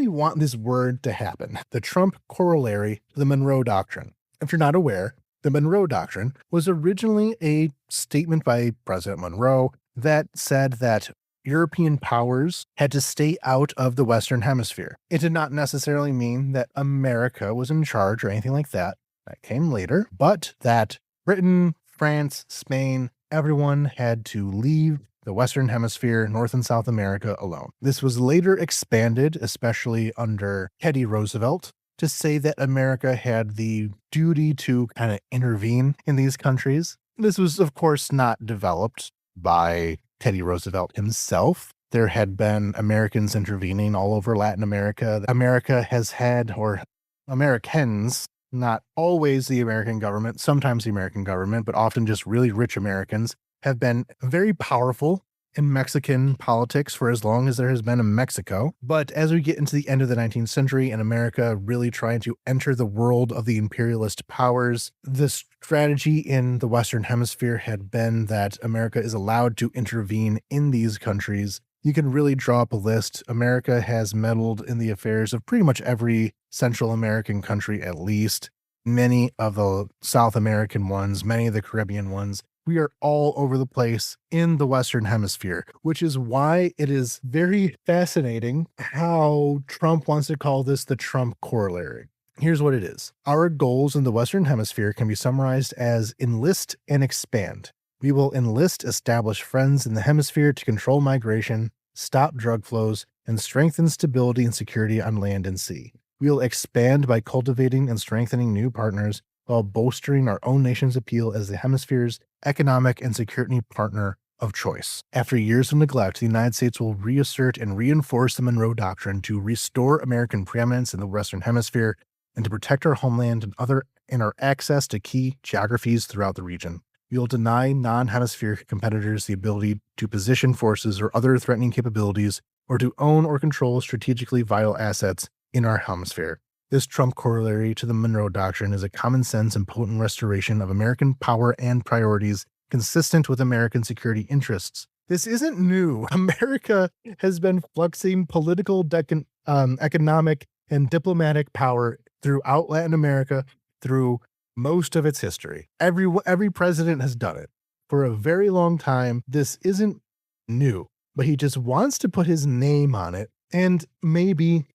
want this word to happen. The Trump corollary to the Monroe Doctrine. If you're not aware, the Monroe Doctrine was originally a statement by President Monroe that said that European powers had to stay out of the Western Hemisphere. It did not necessarily mean that America was in charge or anything like that. That came later, but that Britain, France, Spain, everyone had to leave the Western Hemisphere, North and South America alone. This was later expanded, especially under Teddy Roosevelt, to say that America had the duty to kind of intervene in these countries. This was, of course, not developed by Teddy Roosevelt himself. there had been Americans intervening all over Latin America. America has had, or Americans, not always the American government, sometimes the American government, but often just really rich Americans, have been very powerful in Mexican politics for as long as there has been a Mexico. But as we get into the end of the 19th century and America really trying to enter the world of the imperialist powers, the strategy in the Western Hemisphere had been that America is allowed to intervene in these countries. You can really draw up a list. America has meddled in the affairs of pretty much every Central American country, at least. Many of the South American ones, many of the Caribbean ones. We are all over the place in the Western Hemisphere, which is why it is very fascinating how Trump wants to call this the Trump Corollary. Here's what it is. Our goals in the Western Hemisphere can be summarized as enlist and expand. We will enlist established friends in the hemisphere to control migration, stop drug flows, and strengthen stability and security on land and sea. We will expand by cultivating and strengthening new partners while bolstering our own nation's appeal as the hemisphere's economic and security partner of choice. After years of neglect, the United States will reassert and reinforce the Monroe Doctrine to restore American preeminence in the Western Hemisphere and to protect our homeland and our access to key geographies throughout the region. We will deny non-hemispheric competitors the ability to position forces or other threatening capabilities or to own or control strategically vital assets in our hemisphere. This Trump corollary to the Monroe Doctrine is a common sense and potent restoration of American power and priorities consistent with American security interests. This isn't new. America has been fluxing political, economic, and diplomatic power throughout Latin America through most of its history. Every president has done it for a very long time. This isn't new, but he just wants to put his name on it. And maybe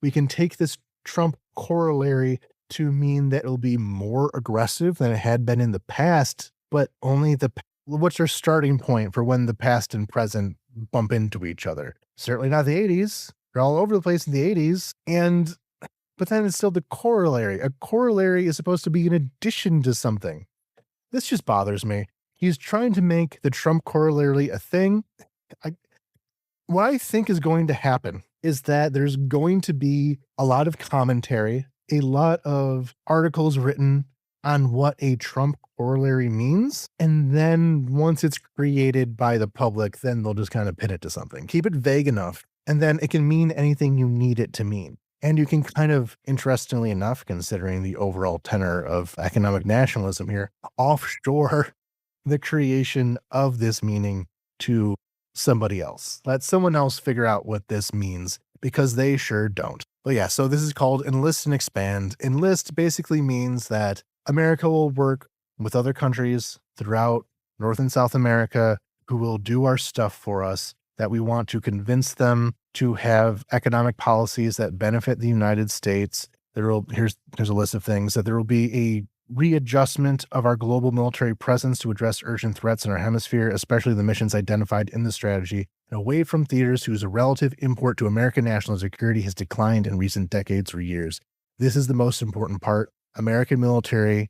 we can take this Trump corollary to mean that it'll be more aggressive than it had been in the past, but only what's your starting point for when the past and present bump into each other? Certainly not the 80s. They're all over the place in the 80s. But then it's still the corollary. A corollary is supposed to be in addition to something. This just bothers me. He's trying to make the Trump corollary a thing. What I think is going to happen is that there's going to be a lot of commentary, a lot of articles written on what a Trump corollary means. And then once it's created by the public, then they'll just kind of pin it to something. Keep it vague enough, and then it can mean anything you need it to mean. And you can kind of, interestingly enough, considering the overall tenor of economic nationalism here, offshore the creation of this meaning to somebody else. Let someone else figure out what this means, because they sure don't. But yeah, so this is called enlist and expand. Enlist basically means that America will work with other countries throughout North and South America who will do our stuff for us, that we want to convince them to have economic policies that benefit the United States. Here's a list of things: that there will be a readjustment of our global military presence to address urgent threats in our hemisphere, especially the missions identified in the strategy, and away from theaters whose relative import to American national security has declined in recent decades or years. This is the most important part. American military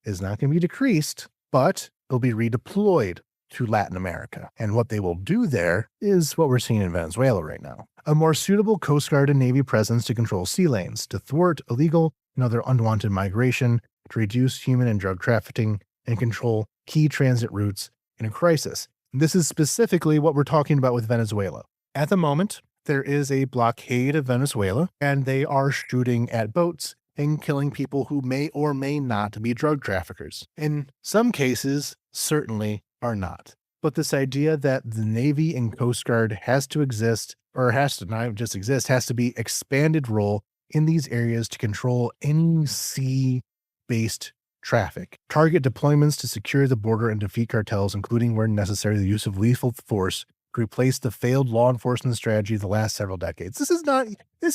is not going to be decreased, but it'll be redeployed to Latin America. And what they will do there is what we're seeing in Venezuela right now. A more suitable Coast Guard and Navy presence to control sea lanes, to thwart illegal and other unwanted migration, to reduce human and drug trafficking, and control key transit routes in a crisis. This is specifically what we're talking about with Venezuela. At the moment, there is a blockade of Venezuela, and they are shooting at boats and killing people who may or may not be drug traffickers. In some cases, certainly are not. But this idea that the Navy and Coast Guard has to exist, or has to not just exist, has to be expanded role in these areas to control any sea-based traffic. Target deployments to secure the border and defeat cartels, including where necessary the use of lethal force to replace the failed law enforcement strategy of the last several decades. This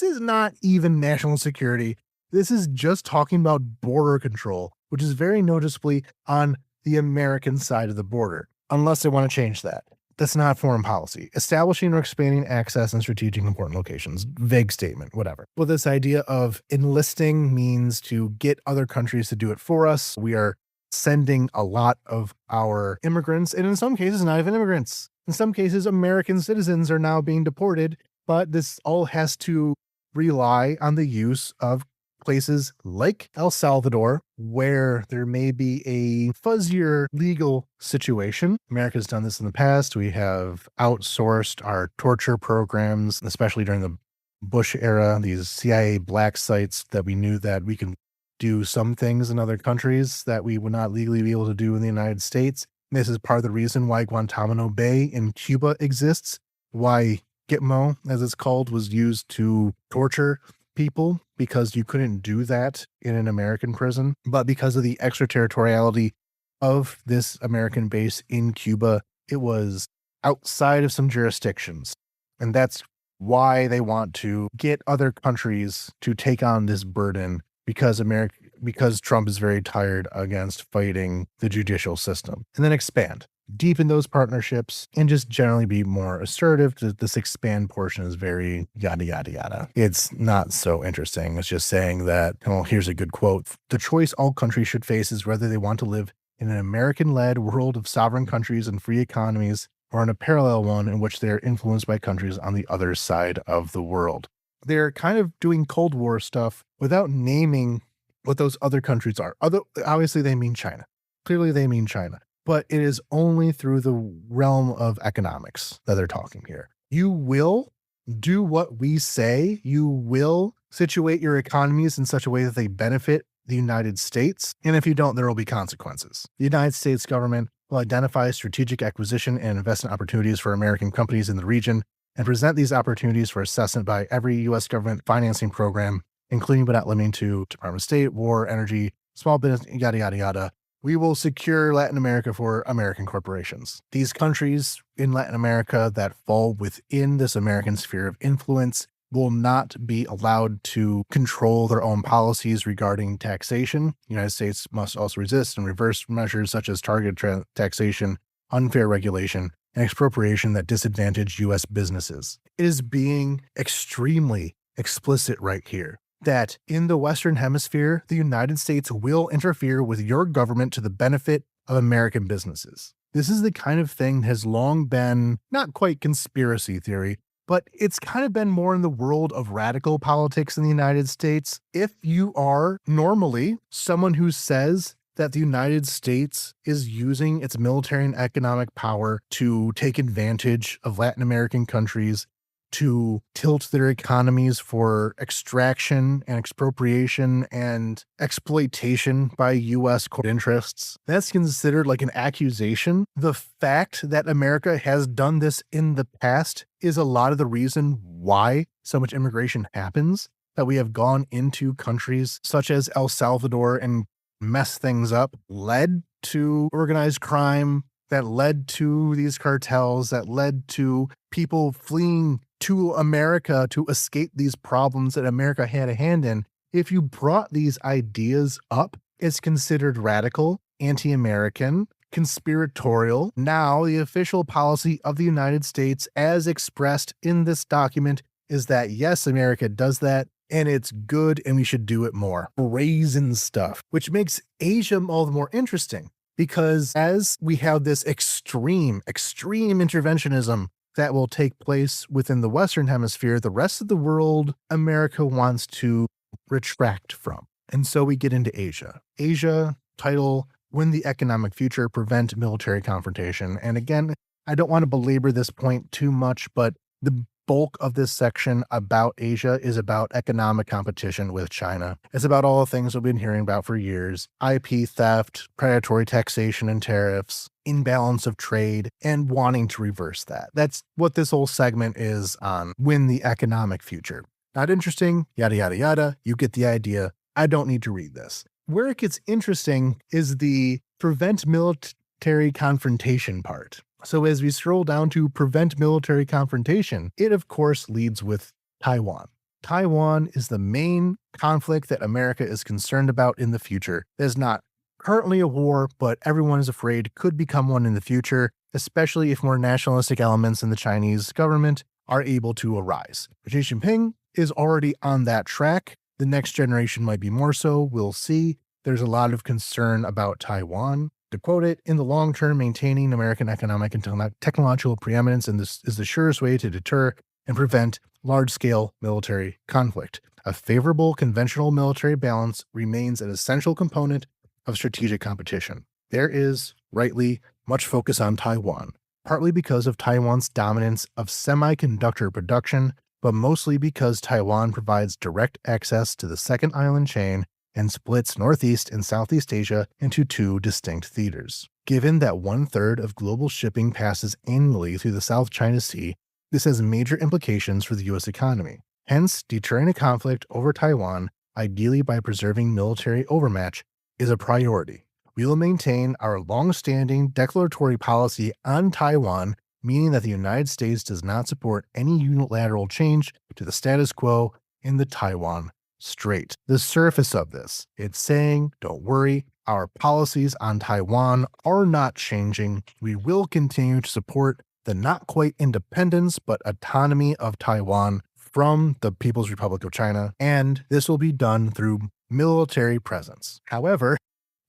is not even national security. This is just talking about border control, which is very noticeably on the American side of the border, unless they want to change that. That's not foreign policy. Establishing or expanding access in strategic important locations. Vague statement, whatever. Well, this idea of enlisting means to get other countries to do it for us. We are sending a lot of our immigrants, and in some cases, not even immigrants, In some cases, American citizens are now being deported, but this all has to rely on the use of places like El Salvador, where there may be a fuzzier legal situation. America's done this in the past. We have outsourced our torture programs, especially during the Bush era, these CIA black sites that we knew that we can do some things in other countries that we would not legally be able to do in the United States. This is part of the reason why Guantanamo Bay in Cuba exists, why Gitmo, as it's called, was used to torture people, because you couldn't do that in an American prison. But because of the extraterritoriality of this American base in Cuba, it was outside of some jurisdictions. And that's why they want to get other countries to take on this burden, because Trump is very tired against fighting the judicial system. And then expand, deepen those partnerships, and just generally be more assertive. This expand portion is very yada, yada, yada. It's not so interesting. It's just saying that, well, here's a good quote. The choice all countries should face is whether they want to live in an American-led world of sovereign countries and free economies, or in a parallel one in which they are influenced by countries on the other side of the world. They're kind of doing Cold War stuff without naming what those other countries are. Obviously, they mean China. Clearly, they mean China. But it is only through the realm of economics that they're talking here. You will do what we say. You will situate your economies in such a way that they benefit the United States. And if you don't, there will be consequences. The United States government will identify strategic acquisition and investment opportunities for American companies in the region and present these opportunities for assessment by every U.S. government financing program, including but not limiting to Department of State, War, Energy, Small Business, yada, yada, yada. We will secure Latin America for American corporations. These countries in Latin America that fall within this American sphere of influence will not be allowed to control their own policies regarding taxation. The United States must also resist and reverse measures such as targeted taxation, unfair regulation, and expropriation that disadvantage U.S. businesses. It is being extremely explicit right here that in the Western Hemisphere, the United States will interfere with your government to the benefit of American businesses. This is the kind of thing that has long been not quite conspiracy theory, but it's kind of been more in the world of radical politics in the United States. If you are normally someone who says that the United States is using its military and economic power to take advantage of Latin American countries, to tilt their economies for extraction and expropriation and exploitation by U.S. corporate interests, that's considered like an accusation. The fact that America has done this in the past is a lot of the reason why so much immigration happens, that we have gone into countries such as El Salvador and messed things up, led to organized crime, that led to these cartels, that led to people fleeing to America to escape these problems that America had a hand in. If you brought these ideas up, it's considered radical, anti-American, conspiratorial. Now, the official policy of the United States, as expressed in this document, is that yes, America does that, and it's good, and we should do it more. Brazen stuff, which makes Asia all the more interesting, because as we have this extreme interventionism that will take place within the Western Hemisphere, the rest of the world, America wants to retract from. And so we get into Asia. Asia, title, Win the Economic Future, Prevent Military Confrontation. And again, I don't want to belabor this point too much, but the bulk of this section about Asia is about economic competition with China. It's about all the things we've been hearing about for years: IP theft, predatory taxation and tariffs, imbalance of trade, and wanting to reverse that. That's what this whole segment is on. Win the economic future. Not interesting, yada, yada, yada. You get the idea. I don't need to read this. Where it gets interesting is the prevent military confrontation part. So as we scroll down to prevent military confrontation, it of course leads with Taiwan. Taiwan is the main conflict that America is concerned about in the future. There's not currently a war, but everyone is afraid could become one in the future, especially if more nationalistic elements in the Chinese government are able to arise. Xi Jinping is already on that track. The next generation might be more so. We'll see. There's a lot of concern about Taiwan. To quote it, in the long term, maintaining American economic and technological preeminence in this is the surest way to deter and prevent large-scale military conflict. A favorable conventional military balance remains an essential component of strategic competition. There is, rightly, much focus on Taiwan, partly because of Taiwan's dominance of semiconductor production, but mostly because Taiwan provides direct access to the second island chain and splits Northeast and Southeast Asia into two distinct theaters. Given that 1/3 of global shipping passes annually through the South China Sea, this has major implications for the U.S. economy. Hence, deterring a conflict over Taiwan, ideally by preserving military overmatch, is a priority. We will maintain our long-standing declaratory policy on Taiwan, meaning that the United States does not support any unilateral change to the status quo in the Taiwan Strait. The surface of this, it's saying, don't worry, our policies on Taiwan are not changing. We will continue to support the not quite independence but autonomy of Taiwan from the People's Republic of China, and this will be done through military presence. However,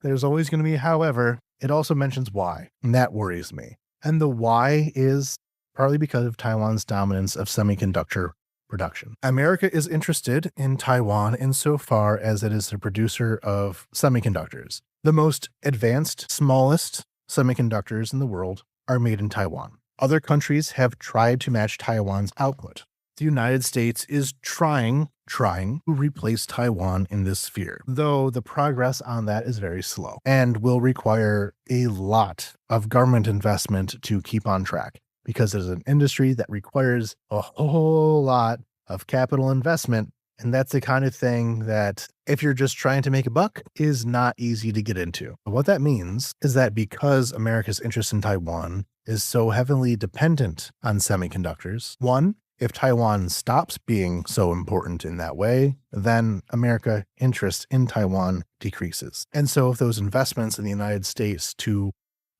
there's always going to be a however. It also mentions why, and that worries me. And the why is partly because of Taiwan's dominance of semiconductor production. America is interested in Taiwan insofar as it is the producer of semiconductors. The most advanced, smallest semiconductors in the world are made in Taiwan. Other countries have tried to match Taiwan's output. The United States is trying to replace Taiwan in this sphere, though the progress on that is very slow and will require a lot of government investment to keep on track, because there's an industry that requires a whole lot of capital investment, and that's the kind of thing that, if you're just trying to make a buck, is not easy to get into. But what that means is that because America's interest in Taiwan is so heavily dependent on semiconductors, one, if Taiwan stops being so important in that way, then America's interest in Taiwan decreases. And so if those investments in the United States to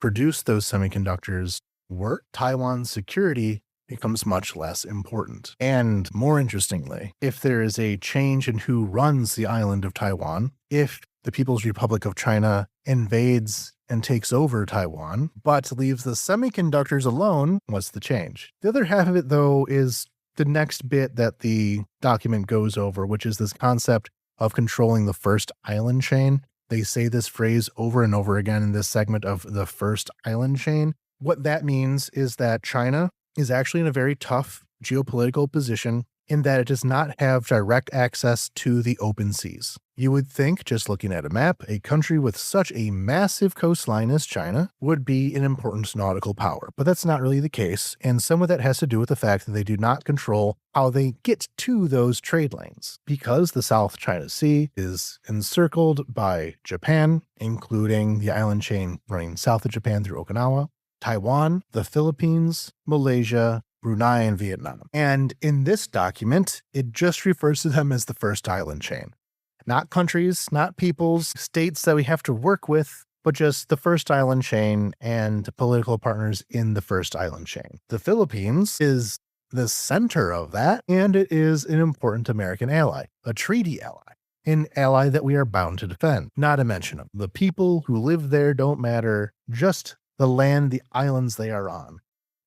produce those semiconductors work, Taiwan's security becomes much less important. And more interestingly, if there is a change in who runs the island of Taiwan, if the People's Republic of China invades and takes over Taiwan, but leaves the semiconductors alone, what's the change? The other half of it, though, is the next bit that the document goes over, which is this concept of controlling the first island chain. They say this phrase over and over again in this segment of the first island chain. What that means is that China is actually in a very tough geopolitical position in that it does not have direct access to the open seas. You would think, just looking at a map, a country with such a massive coastline as China would be an important nautical power, but that's not really the case, and some of that has to do with the fact that they do not control how they get to those trade lanes. Because the South China Sea is encircled by Japan, including the island chain running south of Japan through Okinawa, Taiwan, the Philippines, Malaysia, Brunei, and Vietnam. And in this document, it just refers to them as the first island chain. Not countries, not peoples, states that we have to work with, but just the first island chain and political partners in the first island chain. The Philippines is the center of that, and it is an important American ally, a treaty ally, an ally that we are bound to defend. Not to mention them. The people who live there don't matter, just the land, the islands they are on.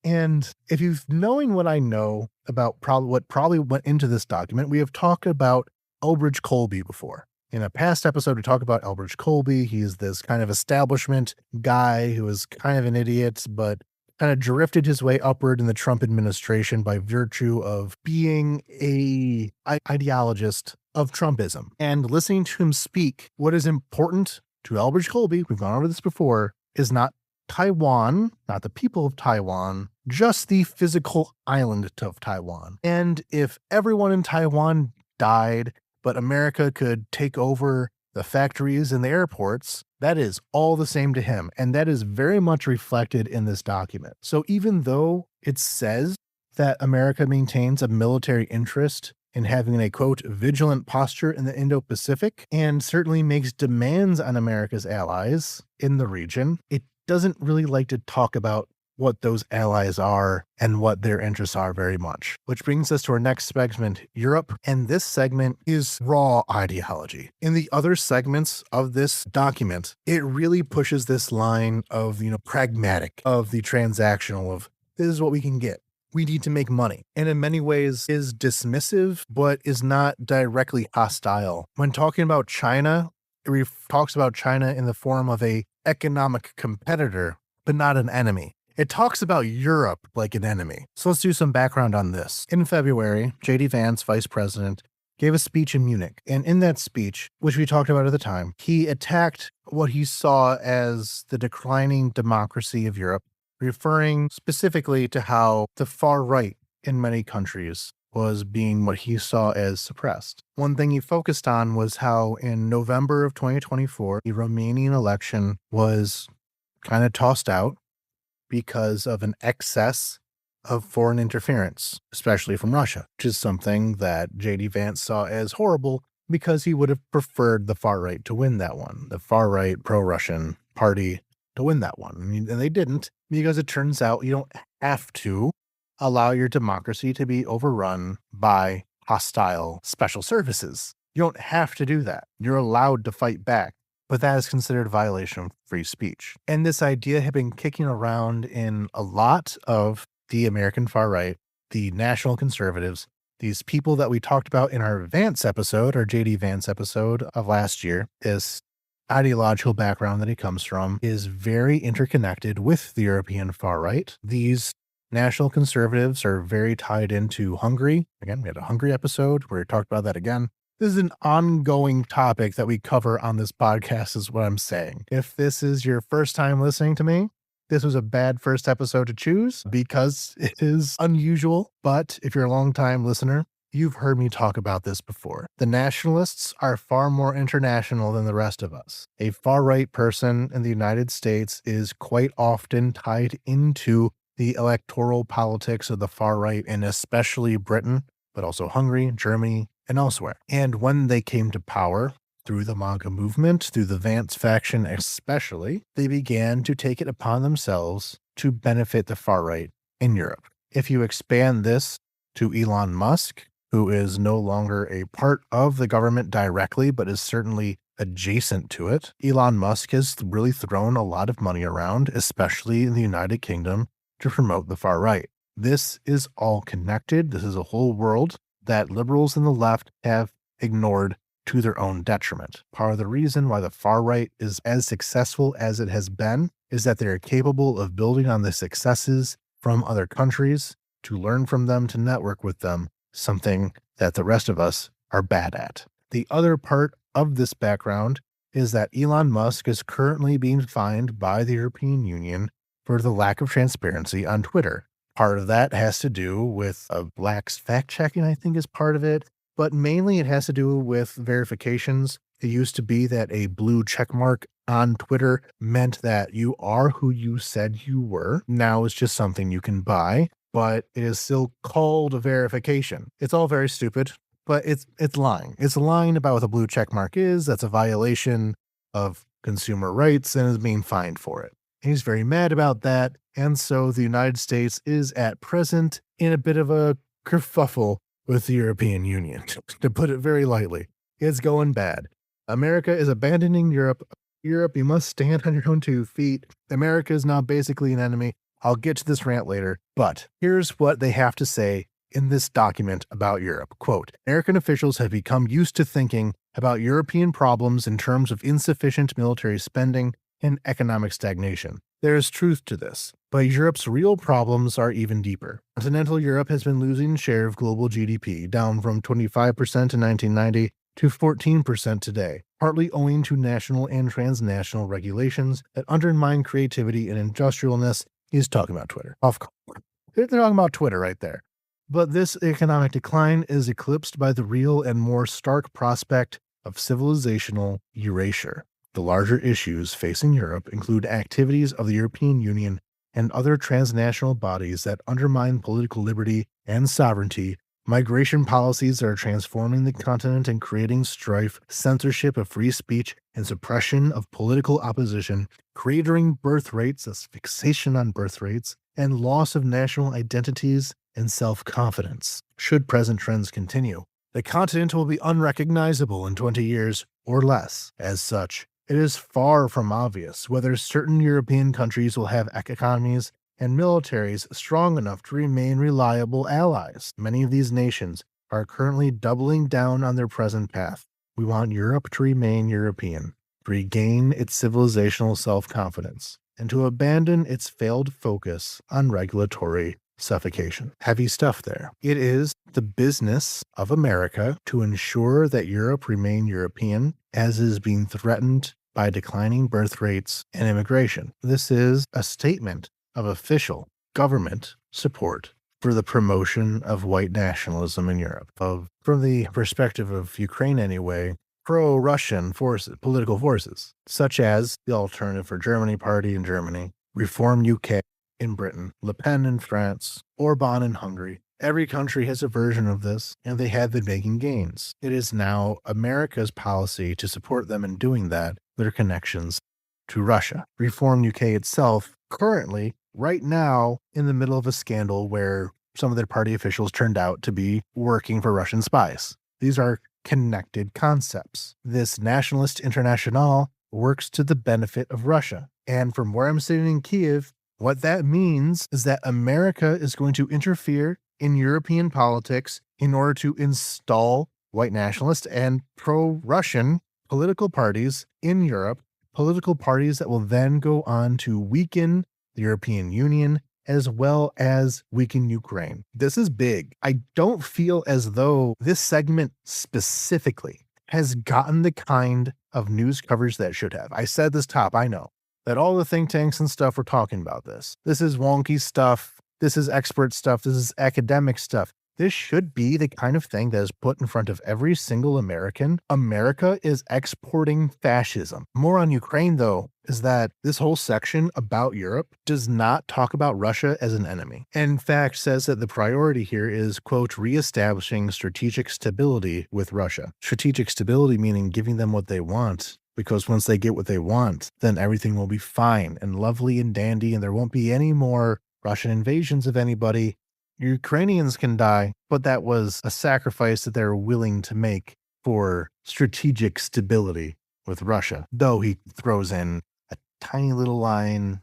And if you've knowing what I know about what probably went into this document, we have talked about Elbridge Colby before. In a past episode, we talked about Elbridge Colby. He's this kind of establishment guy who was kind of an idiot, but kind of drifted his way upward in the Trump administration by virtue of being a ideologist of Trumpism. And listening to him speak, what is important to Elbridge Colby, we've gone over this before, is not Taiwan, not the people of Taiwan, just the physical island of Taiwan. And if everyone in Taiwan died, but America could take over the factories and the airports, that is all the same to him. And that is very much reflected in this document. So even though it says that America maintains a military interest in having a, quote, vigilant posture in the Indo-Pacific, and certainly makes demands on America's allies in the region, it doesn't really like to talk about what those allies are and what their interests are very much. Which brings us to our next segment, Europe. And this segment is raw ideology. In the other segments of this document, it really pushes this line of, pragmatic, of the transactional, of this is what we can get. We need to make money. And in many ways is dismissive, but is not directly hostile. When talking about China, it talks about China in the form of a economic competitor, but not an enemy. It talks about Europe like an enemy. So let's do some background on this. In February, J.D. Vance, vice president, gave a speech in Munich. And in that speech, which we talked about at the time, he attacked what he saw as the declining democracy of Europe, referring specifically to how the far right in many countries was being what he saw as suppressed. One thing he focused on was how in November of 2024, the Romanian election was kind of tossed out because of an excess of foreign interference, especially from Russia, which is something that J.D. Vance saw as horrible because he would have preferred the far right to win that one, the far right pro-Russian party to win that one. And they didn't, because it turns out you don't have to allow your democracy to be overrun by hostile special services. You don't have to do that. You're allowed to fight back. But that is considered a violation of free speech. And this idea had been kicking around in a lot of the American far right, the national conservatives, these people that we talked about in our Vance episode, our J.D. Vance episode of last year. This ideological background that he comes from is very interconnected with the European far right. These national conservatives are very tied into Hungary. Again, we had a Hungary episode where we talked about that again. This is an ongoing topic that we cover on this podcast, is what I'm saying. If this is your first time listening to me, this was a bad first episode to choose because it is unusual. But if you're a long-time listener, you've heard me talk about this before. The nationalists are far more international than the rest of us. A far-right person in the United States is quite often tied into the electoral politics of the far right, and especially Britain, but also Hungary, Germany, and elsewhere. And when they came to power, through the MAGA movement, through the Vance faction especially, they began to take it upon themselves to benefit the far right in Europe. If you expand this to Elon Musk, who is no longer a part of the government directly, but is certainly adjacent to it, Elon Musk has really thrown a lot of money around, especially in the United Kingdom, to promote the far right. This is all connected. This is a whole world that liberals and the left have ignored to their own detriment. Part of the reason why the far right is as successful as it has been is that they are capable of building on the successes from other countries, to learn from them, to network with them, something that the rest of us are bad at. The other part of this background is that Elon Musk is currently being fined by the European Union for the lack of transparency on Twitter. Part of that has to do with lax fact-checking, I think is part of it, but mainly it has to do with verifications. It used to be that a blue check mark on Twitter meant that you are who you said you were. Now it's just something you can buy, but it is still called a verification. It's all very stupid, but it's lying. It's lying about what a blue check mark is. That's a violation of consumer rights and is being fined for it. He's very mad about that, and so the United States is at present in a bit of a kerfuffle with the European Union, to put it very lightly. It's going bad. America is abandoning Europe. Europe, you must stand on your own 2 feet. America is now basically an enemy. I'll get to this rant later, but here's what they have to say in this document about Europe. Quote, American officials have become used to thinking about European problems in terms of insufficient military spending and economic stagnation. There is truth to this, but Europe's real problems are even deeper. Continental Europe has been losing share of global GDP, down from 25% in 1990 to 14% today, partly owing to national and transnational regulations that undermine creativity and industrialness. He's talking about Twitter. Of course. They're talking about Twitter right there. But this economic decline is eclipsed by the real and more stark prospect of civilizational erasure. The larger issues facing Europe include activities of the European Union and other transnational bodies that undermine political liberty and sovereignty, migration policies that are transforming the continent and creating strife, censorship of free speech, and suppression of political opposition, cratering birth rates, that's fixation on birth rates, and loss of national identities and self-confidence. Should present trends continue, the continent will be unrecognizable in 20 years or less. As such, it is far from obvious whether certain European countries will have economies and militaries strong enough to remain reliable allies. Many of these nations are currently doubling down on their present path. We want Europe to remain European, to regain its civilizational self-confidence, and to abandon its failed focus on regulatory suffocation. Heavy stuff there. It is the business of America to ensure that Europe remain European, as is being threatened by declining birth rates and immigration. This is a statement of official government support for the promotion of white nationalism in Europe. From the perspective of Ukraine anyway, pro-Russian forces, political forces, such as the Alternative for Germany Party in Germany, Reform UK in Britain, Le Pen in France, Orban in Hungary. Every country has a version of this, and they have been making gains. It is now America's policy to support them in doing that, their connections to Russia. Reform UK itself, currently, right now, in the middle of a scandal where some of their party officials turned out to be working for Russian spies. These are connected concepts. This Nationalist International works to the benefit of Russia. And from where I'm sitting in Kiev, what that means is that America is going to interfere in European politics in order to install white nationalist and pro-Russian political parties in Europe, political parties that will then go on to weaken the European Union as well as weaken Ukraine. This is big. I don't feel as though this segment specifically has gotten the kind of news coverage that it should have. I said this top, I know that all the think tanks and stuff were talking about this. This is wonky stuff. This is expert stuff. This is academic stuff. This should be the kind of thing that is put in front of every single American. America is exporting fascism. More on Ukraine, though, is that this whole section about Europe does not talk about Russia as an enemy. And in fact, says that the priority here is, quote, reestablishing strategic stability with Russia. Strategic stability meaning giving them what they want. Because once they get what they want, then everything will be fine and lovely and dandy, and there won't be any more Russian invasions of anybody. Ukrainians can die, but that was a sacrifice that they're willing to make for strategic stability with Russia. Though he throws in a tiny little line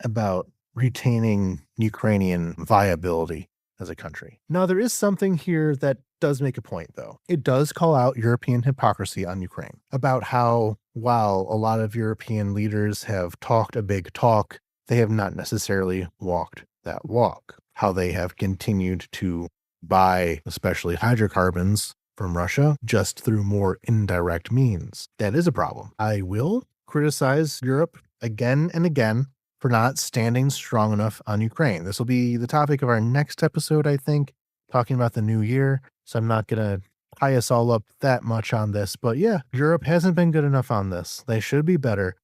about retaining Ukrainian viability as a country. Now, there is something here that does make a point, though. It does call out European hypocrisy on Ukraine about how, while a lot of European leaders have talked a big talk, they have not necessarily walked that walk. How they have continued to buy, especially hydrocarbons from Russia, just through more indirect means. That is a problem. I will criticize Europe again and again for not standing strong enough on Ukraine. This will be the topic of our next episode, I think, talking about the new year. So I'm not going to tie us all up that much on this. But yeah, Europe hasn't been good enough on this. They should be better.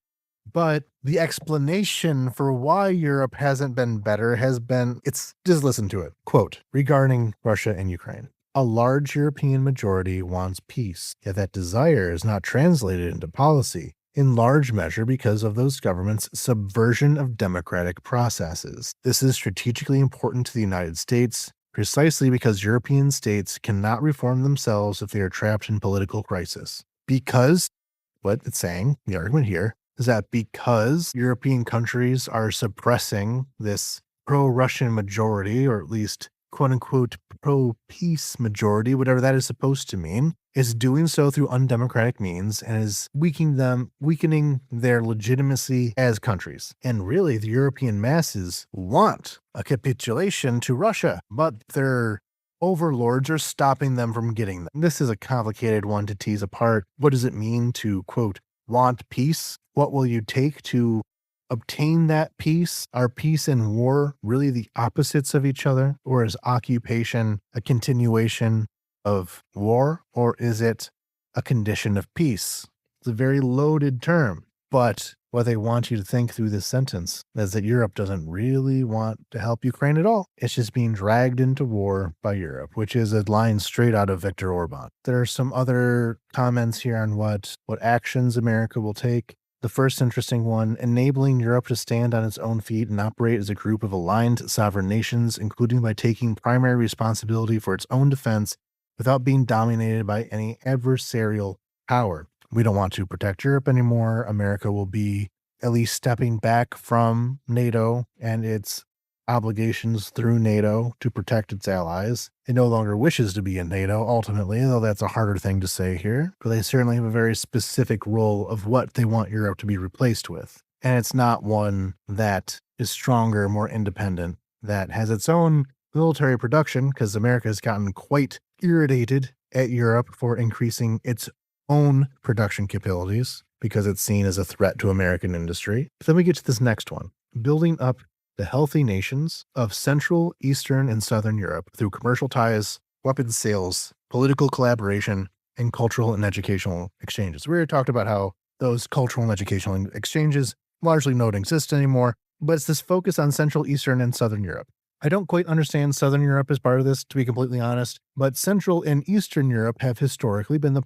But the explanation for why Europe hasn't been better has been, just listen to it. Quote, regarding Russia and Ukraine. A large European majority wants peace, yet that desire is not translated into policy, in large measure because of those governments' subversion of democratic processes. This is strategically important to the United States, precisely because European states cannot reform themselves if they are trapped in political crisis. Because, what it's saying, the argument here, is that because European countries are suppressing this pro-Russian majority, or at least quote-unquote pro-peace majority, whatever that is supposed to mean, is doing so through undemocratic means and is weakening their legitimacy as countries. And really, the European masses want a capitulation to Russia, but their overlords are stopping them from getting them. This is a complicated one to tease apart. What does it mean to, quote, want peace? What will you take to obtain that peace? Are peace and war really the opposites of each other? Or is occupation a continuation of war? Or is it a condition of peace? It's a very loaded term. But what they want you to think through this sentence is that Europe doesn't really want to help Ukraine at all. It's just being dragged into war by Europe, which is a line straight out of Viktor Orban. There are some other comments here on what actions America will take. The first interesting one, enabling Europe to stand on its own feet and operate as a group of aligned sovereign nations, including by taking primary responsibility for its own defense without being dominated by any adversarial power. We don't want to protect Europe anymore. America will be at least stepping back from NATO and its obligations through NATO to protect its allies. It no longer wishes to be in NATO ultimately, though that's a harder thing to say here, but they certainly have a very specific role of what they want Europe to be replaced with. And it's not one that is stronger, more independent, that has its own military production, because America has gotten quite irritated at Europe for increasing its own production capabilities because it's seen as a threat to American industry. But then we get to this next one, building up the healthy nations of Central, Eastern, and Southern Europe through commercial ties, weapons sales, political collaboration, and cultural and educational exchanges. We already talked about how those cultural and educational exchanges largely don't exist anymore, but it's this focus on Central, Eastern, and Southern Europe. I don't quite understand Southern Europe as part of this, to be completely honest, but Central and Eastern Europe have historically been the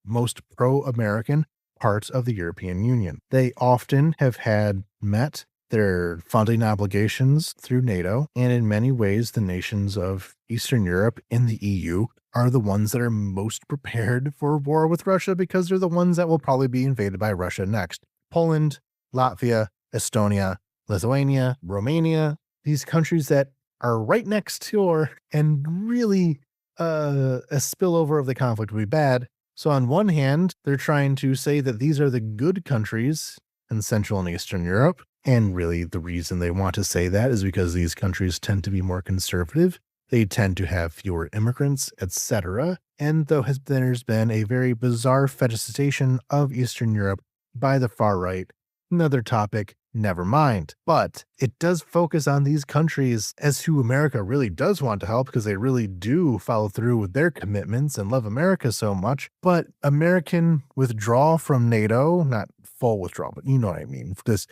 most pro-American parts of the European Union. They often have had met their funding obligations through NATO, and in many ways, the nations of Eastern Europe in the EU are the ones that are most prepared for war with Russia because they're the ones that will probably be invaded by Russia next. Poland, Latvia, Estonia, Lithuania, Romania, these countries that are right next door, and really a spillover of the conflict would be bad. So on one hand, they're trying to say that these are the good countries in Central and Eastern Europe. And really the reason they want to say that is because these countries tend to be more conservative. They tend to have fewer immigrants, etc. And though there's been a very bizarre fetishization of Eastern Europe by the far right, another topic, never mind. But it does focus on these countries as who America really does want to help because they really do follow through with their commitments and love America so much. But American withdrawal from NATO, not full withdrawal, but you know what I mean, this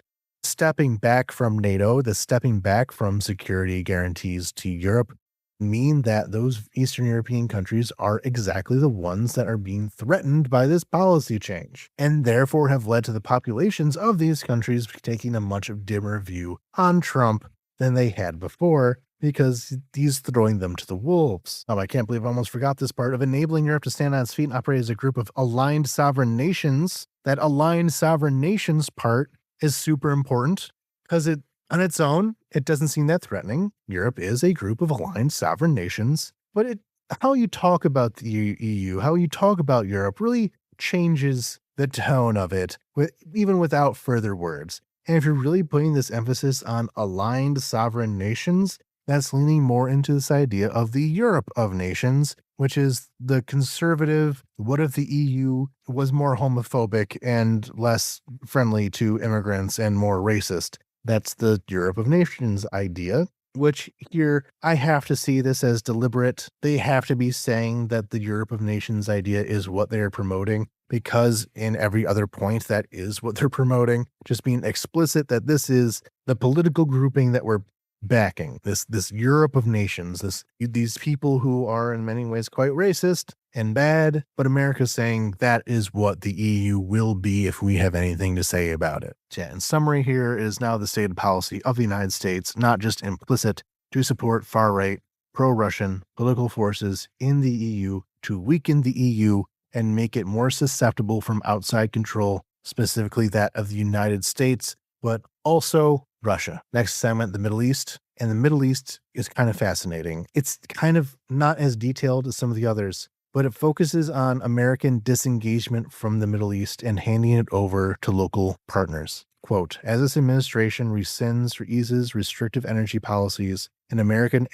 stepping back from NATO, the stepping back from security guarantees to Europe mean that those Eastern European countries are exactly the ones that are being threatened by this policy change, and therefore have led to the populations of these countries taking a much dimmer view on Trump than they had before, because he's throwing them to the wolves. I can't believe I almost forgot this part of enabling Europe to stand on its feet and operate as a group of aligned sovereign nations. That aligned sovereign nations part is super important because it, on its own, it doesn't seem that threatening. Europe is a group of aligned sovereign nations, but how you talk about the EU, how you talk about Europe really changes the tone of it, even without further words. And if you're really putting this emphasis on aligned sovereign nations, that's leaning more into this idea of the Europe of nations, which is the conservative, what if the EU was more homophobic and less friendly to immigrants and more racist? That's the Europe of nations idea, which here I have to see this as deliberate. They have to be saying that the Europe of nations idea is what they're promoting, because in every other point that is what they're promoting, just being explicit that this is the political grouping that we're backing, this Europe of nations, these people who are in many ways quite racist and bad, but America's saying that is what the EU will be if we have anything to say about it. Yeah, in summary, here is now the stated policy of the United States, not just implicit, to support far-right, pro-Russian political forces in the EU to weaken the EU and make it more susceptible from outside control, specifically that of the United States, but also Russia. Next segment, the Middle East. And the Middle East is kind of fascinating. It's kind of not as detailed as some of the others, but it focuses on American disengagement from the Middle East and handing it over to local partners. Quote, as this administration rescinds or eases restrictive energy policies and American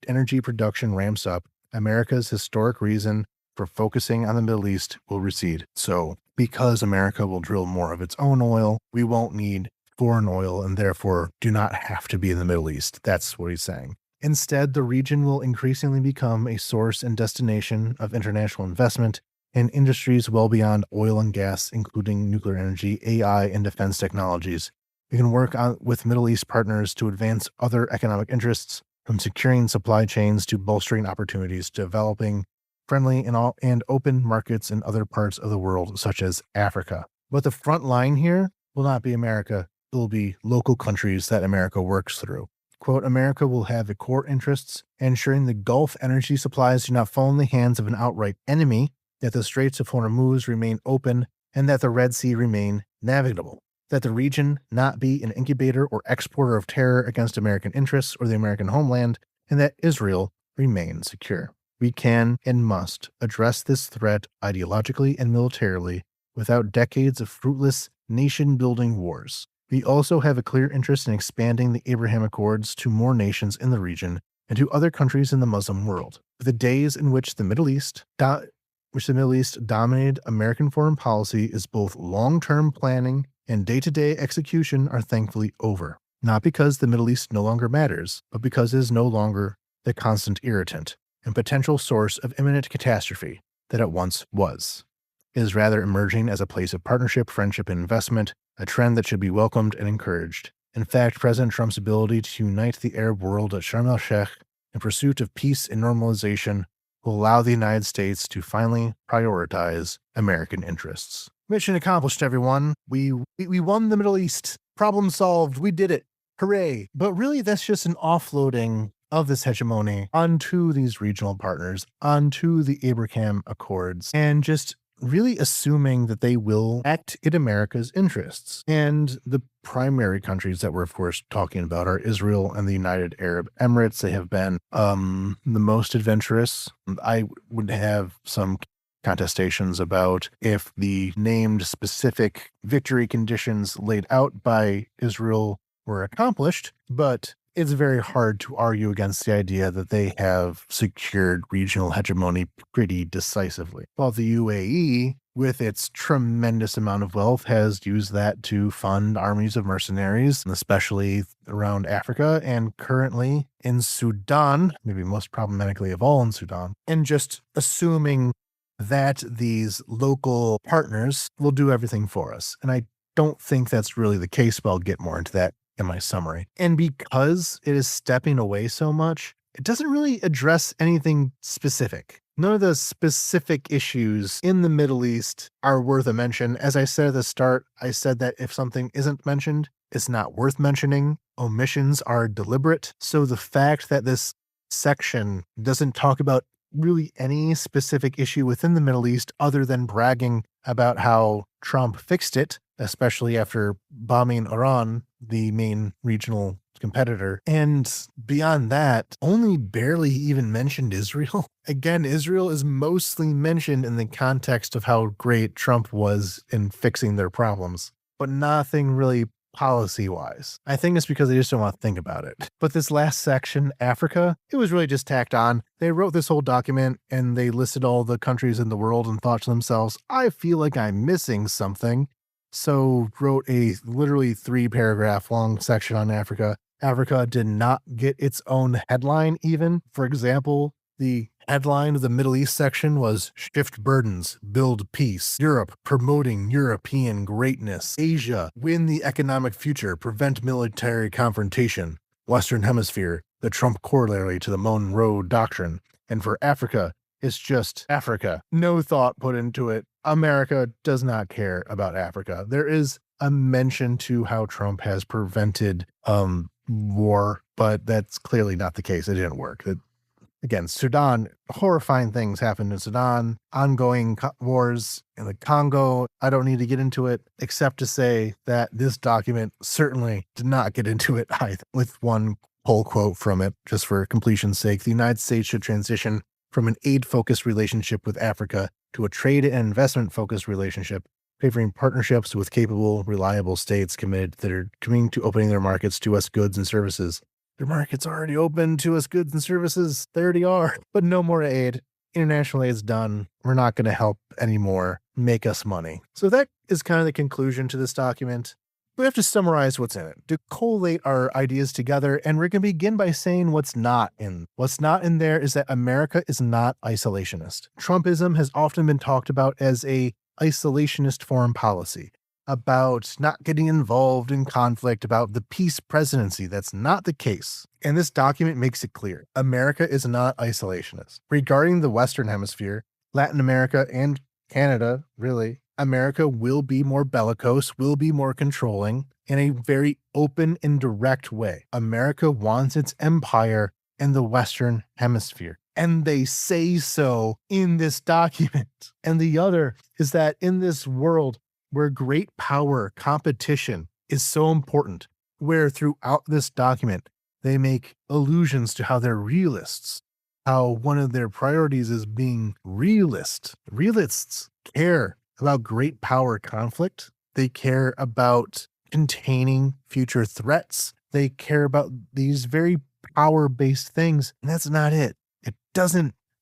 energy production ramps up, America's historic reason for focusing on the Middle East will recede. So because America will drill more of its own oil, we won't need foreign oil and therefore do not have to be in the Middle East. That's what he's saying. Instead, the region will increasingly become a source and destination of international investment in industries well beyond oil and gas, including nuclear energy, AI, and defense technologies. We can work with Middle East partners to advance other economic interests, from securing supply chains to bolstering opportunities, developing friendly and open markets in other parts of the world, such as Africa. But the front line here will not be America. It will be local countries that America works through. Quote, America will have the core interests ensuring the Gulf energy supplies do not fall in the hands of an outright enemy, that the Straits of Hormuz remain open, and that the Red Sea remain navigable, that the region not be an incubator or exporter of terror against American interests or the American homeland, and that Israel remain secure. We can and must address this threat ideologically and militarily without decades of fruitless nation-building wars. We also have a clear interest in expanding the Abraham Accords to more nations in the region and to other countries in the Muslim world. The days in which the Middle East dominated American foreign policy is both long-term planning and day-to-day execution are thankfully over. Not because the Middle East no longer matters, but because it is no longer the constant irritant and potential source of imminent catastrophe that it once was. It is rather emerging as a place of partnership, friendship, and investment, a trend that should be welcomed and encouraged. In fact, President Trump's ability to unite the Arab world at Sharm el-Sheikh in pursuit of peace and normalization will allow the United States to finally prioritize American interests. Mission accomplished, everyone. We won the Middle East. Problem solved. We did it. Hooray. But really, that's just an offloading of this hegemony onto these regional partners, onto the Abraham Accords, and just really assuming that they will act in America's interests. And the primary countries that we're, of course, talking about are Israel and the United Arab Emirates. They have been the most adventurous. I would have some contestations about if the named specific victory conditions laid out by Israel were accomplished, but it's very hard to argue against the idea that they have secured regional hegemony pretty decisively. While the UAE, with its tremendous amount of wealth, has used that to fund armies of mercenaries, especially around Africa and currently in Sudan, maybe most problematically of all in Sudan, and just assuming that these local partners will do everything for us. And I don't think that's really the case, but I'll get more into that in my summary. And because it is stepping away so much, it doesn't really address anything specific. None of the specific issues in the Middle East are worth a mention. As I said at the start, I said that if something isn't mentioned, it's not worth mentioning. Omissions are deliberate. So the fact that this section doesn't talk about really any specific issue within the Middle East other than bragging about how Trump fixed it, especially after bombing Iran, the main regional competitor. And beyond that, only barely even mentioned Israel. Again, Israel is mostly mentioned in the context of how great Trump was in fixing their problems, but nothing really policy-wise. I think it's because they just don't want to think about it. But this last section, Africa, it was really just tacked on. They wrote this whole document and they listed all the countries in the world and thought to themselves, I feel like I'm missing something. So wrote a literally 3-paragraph long section on Africa. Africa did not get its own headline even. For example, the headline of the Middle East section was Shift Burdens, Build Peace. Europe, Promoting European Greatness. Asia, Win the Economic Future, Prevent Military Confrontation. Western Hemisphere, the Trump Corollary to the Monroe Doctrine. And for Africa, it's just Africa. No thought put into it. America does not care about Africa. There is a mention to how Trump has prevented war, but that's clearly not the case. It didn't work. Again, Sudan, horrifying things happened in Sudan, ongoing wars in the Congo. I don't need to get into it, except to say that this document certainly did not get into it either. With one whole quote from it, just for completion's sake, the United States should transition from an aid-focused relationship with Africa to a trade and investment-focused relationship, favoring partnerships with capable, reliable states committed to opening their markets to us goods and services. Their markets already open to us goods and services. They already are. But no more aid. International aid's done. We're not going to help anymore. Make us money. So that is kind of the conclusion to this document. We have to summarize what's in it, to collate our ideas together, and we're going to begin by saying what's not in. What's not in there is that America is not isolationist. Trumpism has often been talked about as a isolationist foreign policy, about not getting involved in conflict, about the peace presidency. That's not the case. And this document makes it clear. America is not isolationist. Regarding the Western Hemisphere, Latin America and Canada, really, America will be more bellicose, will be more controlling in a very open and direct way. America wants its empire in the Western Hemisphere. And they say so in this document. And the other is that in this world where great power competition is so important, where throughout this document they make allusions to how they're realists, how one of their priorities is being realist. Realists care about great power conflict. They care about containing future threats. They care about these very power-based things. And that's not it.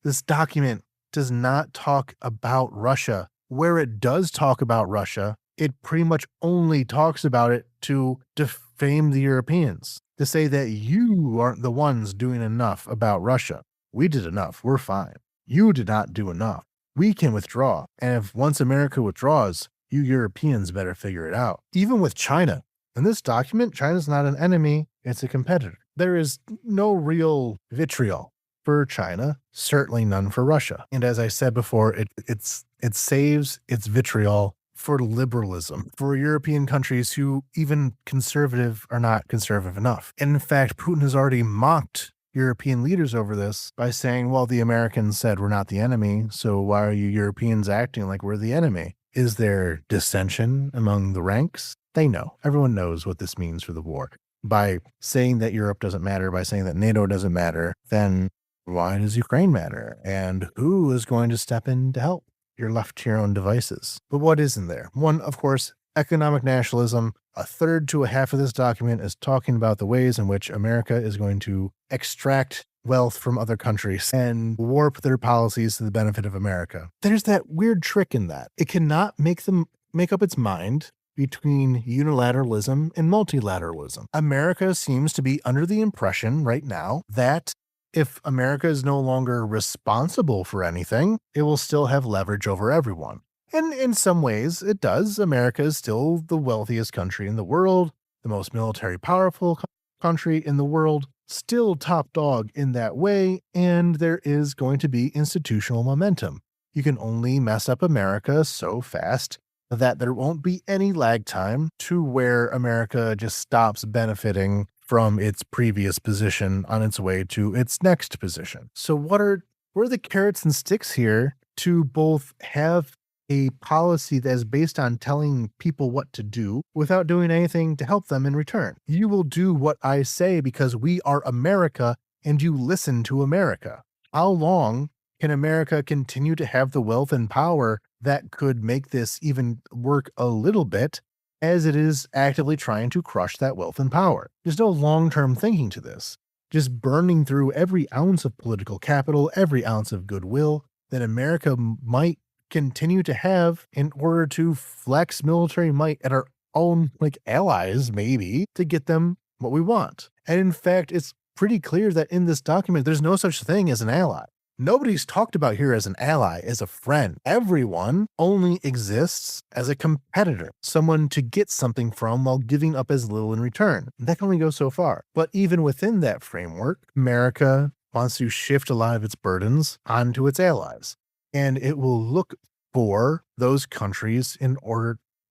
This document does not talk about Russia. Where it does talk about Russia, it pretty much only talks about it to defame the Europeans, to say that you aren't the ones doing enough about Russia. We did enough. We're fine. You did not do enough. We can withdraw. And if once America withdraws, you Europeans better figure it out. Even with China. In this document, China's not an enemy, it's a competitor. There is no real vitriol for China, certainly none for Russia. And as I said before, it saves its vitriol for liberalism, for European countries who even conservative are not conservative enough. And in fact, Putin has already mocked European leaders over this by saying, well, the Americans said we're not the enemy, so why are you Europeans acting like we're the enemy? Is there dissension among the ranks? They know. Everyone knows what this means for the war. By saying that Europe doesn't matter, by saying that NATO doesn't matter, then why does Ukraine matter? And who is going to step in to help? You're left to your own devices. But what isn't there? One, of course, economic nationalism. A third to a half of this document is talking about the ways in which America is going to extract wealth from other countries and warp their policies to the benefit of America. There's that weird trick in that. It cannot make up its mind between unilateralism and multilateralism. America seems to be under the impression right now that if America is no longer responsible for anything, it will still have leverage over everyone. And in some ways, it does. America is still the wealthiest country in the world, the most military powerful country in the world, still top dog in that way, and there is going to be institutional momentum. You can only mess up America so fast that there won't be any lag time to where America just stops benefiting from its previous position on its way to its next position. So what are the carrots and sticks here to both have a policy that is based on telling people what to do without doing anything to help them in return? You will do what I say because we are America and you listen to America. How long can America continue to have the wealth and power that could make this even work a little bit, as it is actively trying to crush that wealth and power? There's no long-term thinking to this. Just burning through every ounce of political capital, every ounce of goodwill that America might continue to have in order to flex military might at our own allies, maybe, to get them what we want. And in fact, it's pretty clear that in this document, there's no such thing as an ally. Nobody's talked about here as an ally, as a friend. Everyone only exists as a competitor, someone to get something from while giving up as little in return. That can only go so far. But even within that framework, America wants to shift a lot of its burdens onto its allies. And it will look for those countries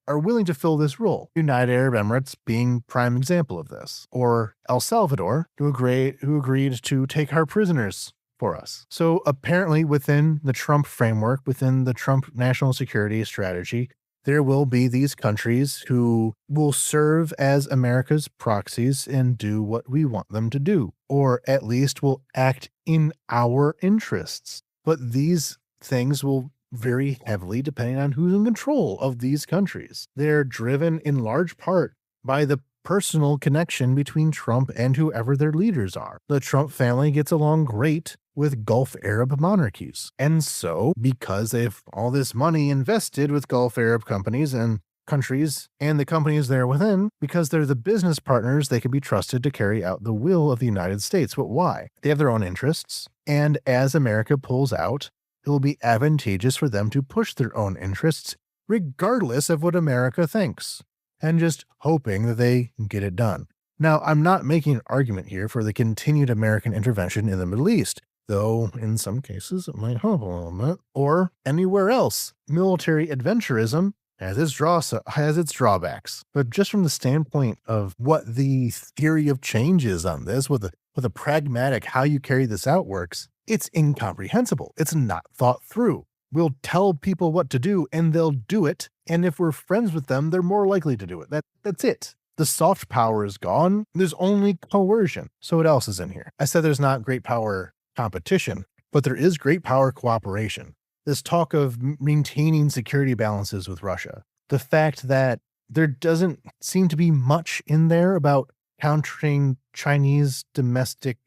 are willing to fill this role. United Arab Emirates being prime example of this, or El Salvador, who agreed to take our prisoners for us. So apparently within the Trump framework, within the Trump national security strategy, there will be these countries who will serve as America's proxies and do what we want them to do, or at least will act in our interests. But these things will vary heavily depending on who's in control of these countries. They're driven in large part by the personal connection between Trump and whoever their leaders are. The Trump family gets along great with Gulf Arab monarchies. And so, because they have all this money invested with Gulf Arab companies and countries and the companies there within, because they're the business partners, they can be trusted to carry out the will of the United States. But why? They have their own interests. And as America pulls out, it will be advantageous for them to push their own interests, regardless of what America thinks, and just hoping that they get it done. Now, I'm not making an argument here for the continued American intervention in the Middle East. though in some cases it might help a little bit, or anywhere else. Military adventurism has its drawbacks. But just from the standpoint of what the theory of change is on this, with a pragmatic how you carry this out works, it's incomprehensible. It's not thought through. We'll tell people what to do and they'll do it. And if we're friends with them, they're more likely to do it. That's it. The soft power is gone. There's only coercion. So what else is in here? I said there's not great power competition, but there is great power cooperation. This talk of maintaining security balances with Russia. The fact that there doesn't seem to be much in there about countering Chinese diplomatic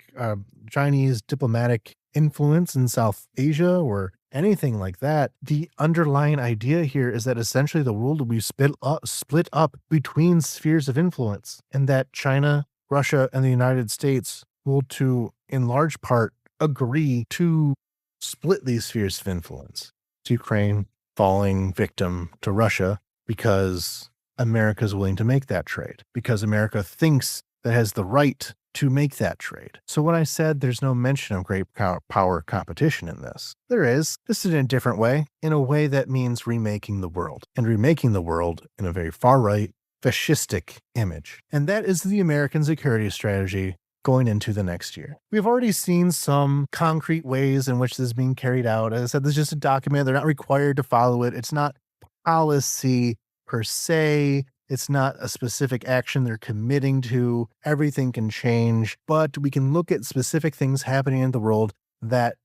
influence in South Asia or anything like that. The underlying idea here is that essentially the world will be split up between spheres of influence, and that China, Russia, and the United States will, in large part, agree to split these spheres of influence. Ukraine falling victim to Russia because America is willing to make that trade, because America thinks that it has the right to make that trade. So when I said there's no mention of great power competition in this, there is, just in a different way, in a way that means remaking the world, and remaking the world in a very far-right, fascistic image. And that is the American security strategy going into the next year. We've already seen some concrete ways in which this is being carried out. As I said, there's just a document. They're not required to follow it. It's not policy per se. It's not a specific action they're committing to. Everything can change, but we can look at specific things happening in the world that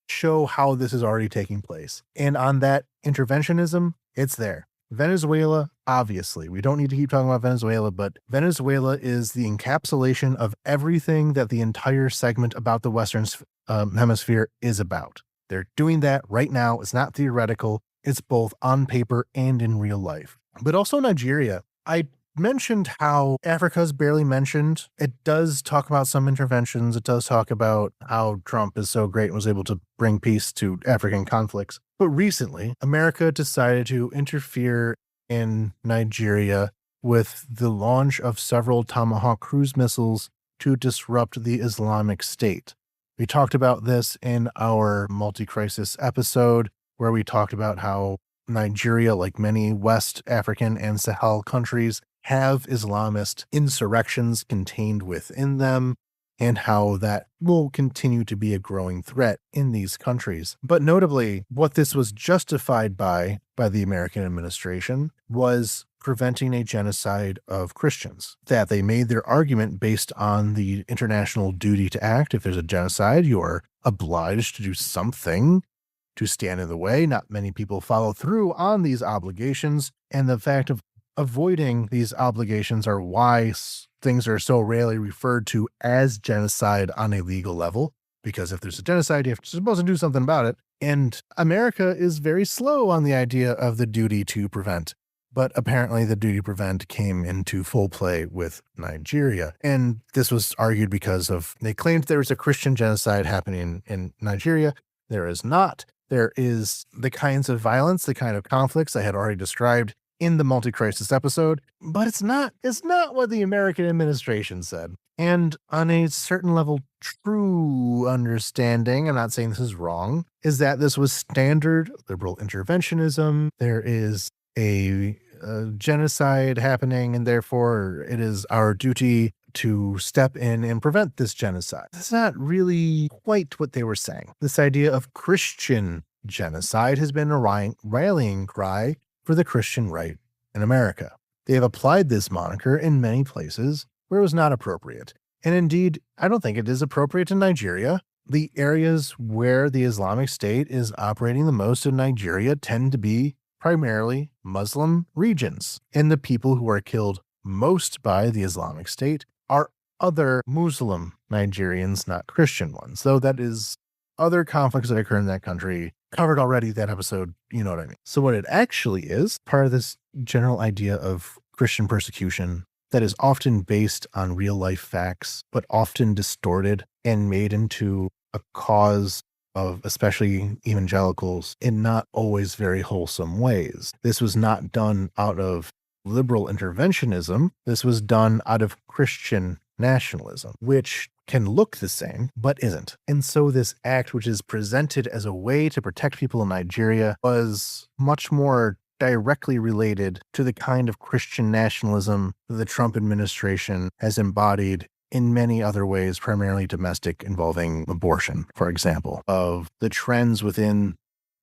show how this is already taking place. And on that interventionism, it's there. Venezuela, obviously, we don't need to keep talking about Venezuela, but Venezuela is the encapsulation of everything that the entire segment about the Western Hemisphere is about. They're doing that right now. It's not theoretical. It's both on paper and in real life. But also Nigeria. I mentioned how Africa is barely mentioned. It does talk about some interventions. It does talk about how Trump is so great and was able to bring peace to African conflicts. But recently, America decided to interfere in Nigeria with the launch of several Tomahawk cruise missiles to disrupt the Islamic State. We talked about this in our multi-crisis episode, where we talked about how Nigeria, like many West African and Sahel countries, have Islamist insurrections contained within them, and how that will continue to be a growing threat in these countries. But notably, what this was justified by the American administration was preventing a genocide of Christians. That they made their argument based on the international duty to act. If there's a genocide, you are obliged to do something to stand in the way. Not many people follow through on these obligations, and the fact of avoiding these obligations are why things are so rarely referred to as genocide on a legal level, because if there's a genocide, you're supposed to do something about it. And America is very slow on the idea of the duty to prevent. But apparently the duty to prevent came into full play with Nigeria. And this was argued because they claimed there was a Christian genocide happening in Nigeria. There is not. There is the kinds of violence, the kind of conflicts I had already described in the multi-crisis episode, but it's not what the American administration said. And on a certain level, true understanding, I'm not saying this is wrong, is that this was standard liberal interventionism. There is a genocide happening, and therefore it is our duty to step in and prevent this genocide. That's not really quite what they were saying. This idea of Christian genocide has been a rallying cry for the Christian right in America. They have applied this moniker in many places where it was not appropriate. And indeed, I don't think it is appropriate in Nigeria. The areas where the Islamic State is operating the most in Nigeria tend to be primarily Muslim regions. And the people who are killed most by the Islamic State are other Muslim Nigerians, not Christian ones. Though that is other conflicts that occur in that country. Covered already that episode, you know what I mean. So what it actually is, part of this general idea of Christian persecution that is often based on real life facts, but often distorted and made into a cause of especially evangelicals in not always very wholesome ways. This was not done out of liberal interventionism. This was done out of Christian nationalism, which can look the same, but isn't. And so this act, which is presented as a way to protect people in Nigeria, was much more directly related to the kind of Christian nationalism that the Trump administration has embodied in many other ways, primarily domestic, involving abortion, for example, of the trends within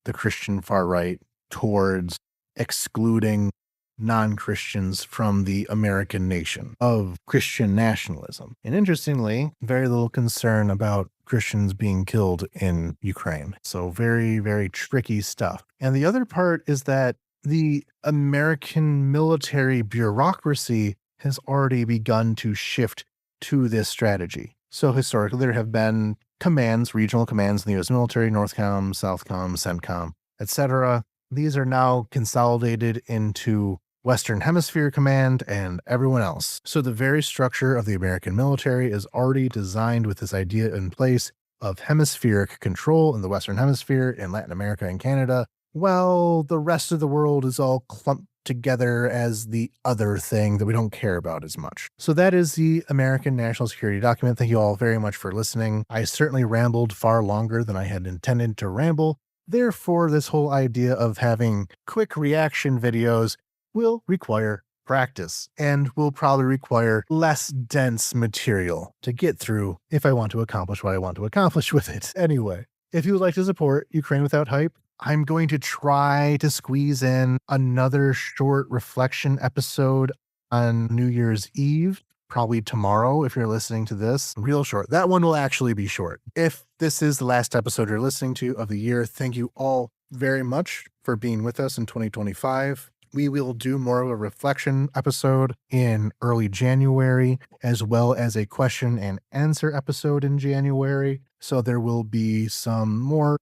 the Christian far right towards excluding non-Christians from the American nation, of Christian nationalism. And interestingly, very little concern about Christians being killed in Ukraine. So very, very tricky stuff. And the other part is that the American military bureaucracy has already begun to shift to this strategy. So historically, there have been commands, regional commands in the U.S. military, NORTHCOM, SOUTHCOM, CENTCOM, etc. These are now consolidated into Western Hemisphere Command and everyone else. So the very structure of the American military is already designed with this idea in place of hemispheric control in the Western Hemisphere, in Latin America and Canada, while the rest of the world is all clumped together as the other thing that we don't care about as much. So that is the American National Security Document. Thank you all very much for listening. I certainly rambled far longer than I had intended to ramble. Therefore, this whole idea of having quick reaction videos will require practice and will probably require less dense material to get through if I want to accomplish what I want to accomplish with it. Anyway, if you would like to support Ukraine Without Hype, I'm going to try to squeeze in another short reflection episode on New Year's Eve, probably tomorrow if you're listening to this. Real short. That one will actually be short. If this is the last episode you're listening to of the year, thank you all very much for being with us in 2025. We will do more of a reflection episode in early January, as well as a question and answer episode in January. So there will be some more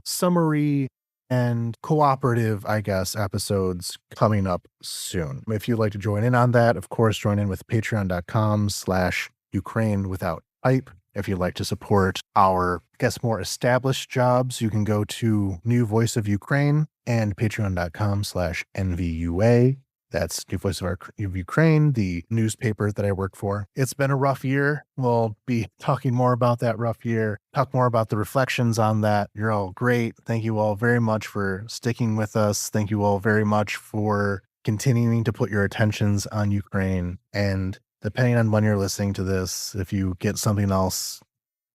summary and cooperative, I guess, episodes coming up soon. If you'd like to join in on that, of course, join in with patreon.com/Ukraine Without Hype. If you'd like to support our, I guess, more established jobs, you can go to New Voice of Ukraine and patreon.com/NVUA. That's New Voice of Ukraine, the newspaper that I work for. It's been a rough year. We'll be talking more about that rough year, talk more about the reflections on that. You're all great. Thank you all very much for sticking with us. Thank you all very much for continuing to put your attentions on Ukraine. And depending on when you're listening to this, if you get something else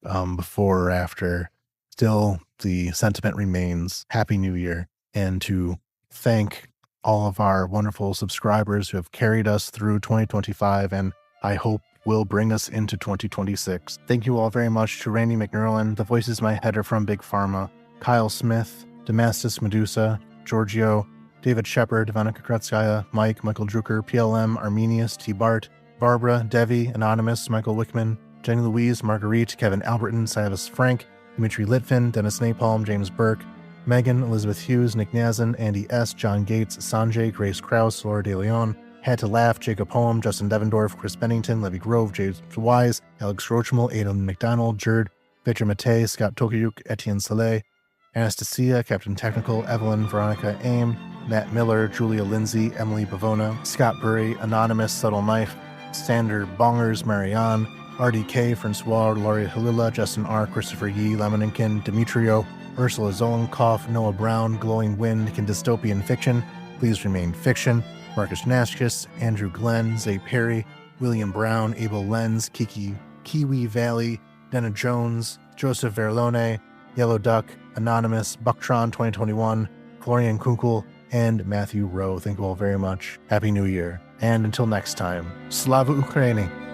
before or after, still the sentiment remains Happy New Year. And to thank all of our wonderful subscribers who have carried us through 2025 and I hope will bring us into 2026. Thank you all very much to Randy McNerlin, the voices in my head are from Big Pharma, Kyle Smith, Damascus Medusa, Giorgio, David Shepard, Vanica Kretskaya, Mike, Michael Drucker, PLM, Arminius, T. Bart, Barbara, Devi, Anonymous, Michael Wickman, Jenny Louise, Marguerite, Kevin Alberton, Silas Frank, Dimitri Litvin, Dennis Napalm, James Burke, Megan, Elizabeth Hughes, Nick Nazin, Andy S., John Gates, Sanjay, Grace Krause, Laura De Leon, Had to Laugh, Jacob Holm, Justin Devendorf, Chris Bennington, Levy Grove, James Wise, Alex Rochmal, Aidan McDonald, Jerd, Victor Matei, Scott Tokayuk, Etienne Saleh, Anastasia, Captain Technical, Evelyn, Veronica Aim, Matt Miller, Julia Lindsay, Emily Bavona, Scott Burry, Anonymous, Subtle Knife, Sander Bongers, Marianne, RDK, Francois, Laurie Halila, Justin R., Christopher Yee, Lemoninkin, Demetrio, Ursula Zolenkoff, Noah Brown, Glowing Wind, Can Dystopian Fiction, Please Remain Fiction, Marcus Naskis, Andrew Glenn, Zay Perry, William Brown, Abel Lenz, Kiwi Valley, Dana Jones, Joseph Verlone, Yellow Duck, Anonymous, Bucktron 2021, Florian Kunkel, and Matthew Rowe. Thank you all very much. Happy New Year. And until next time, Slava Ukraini!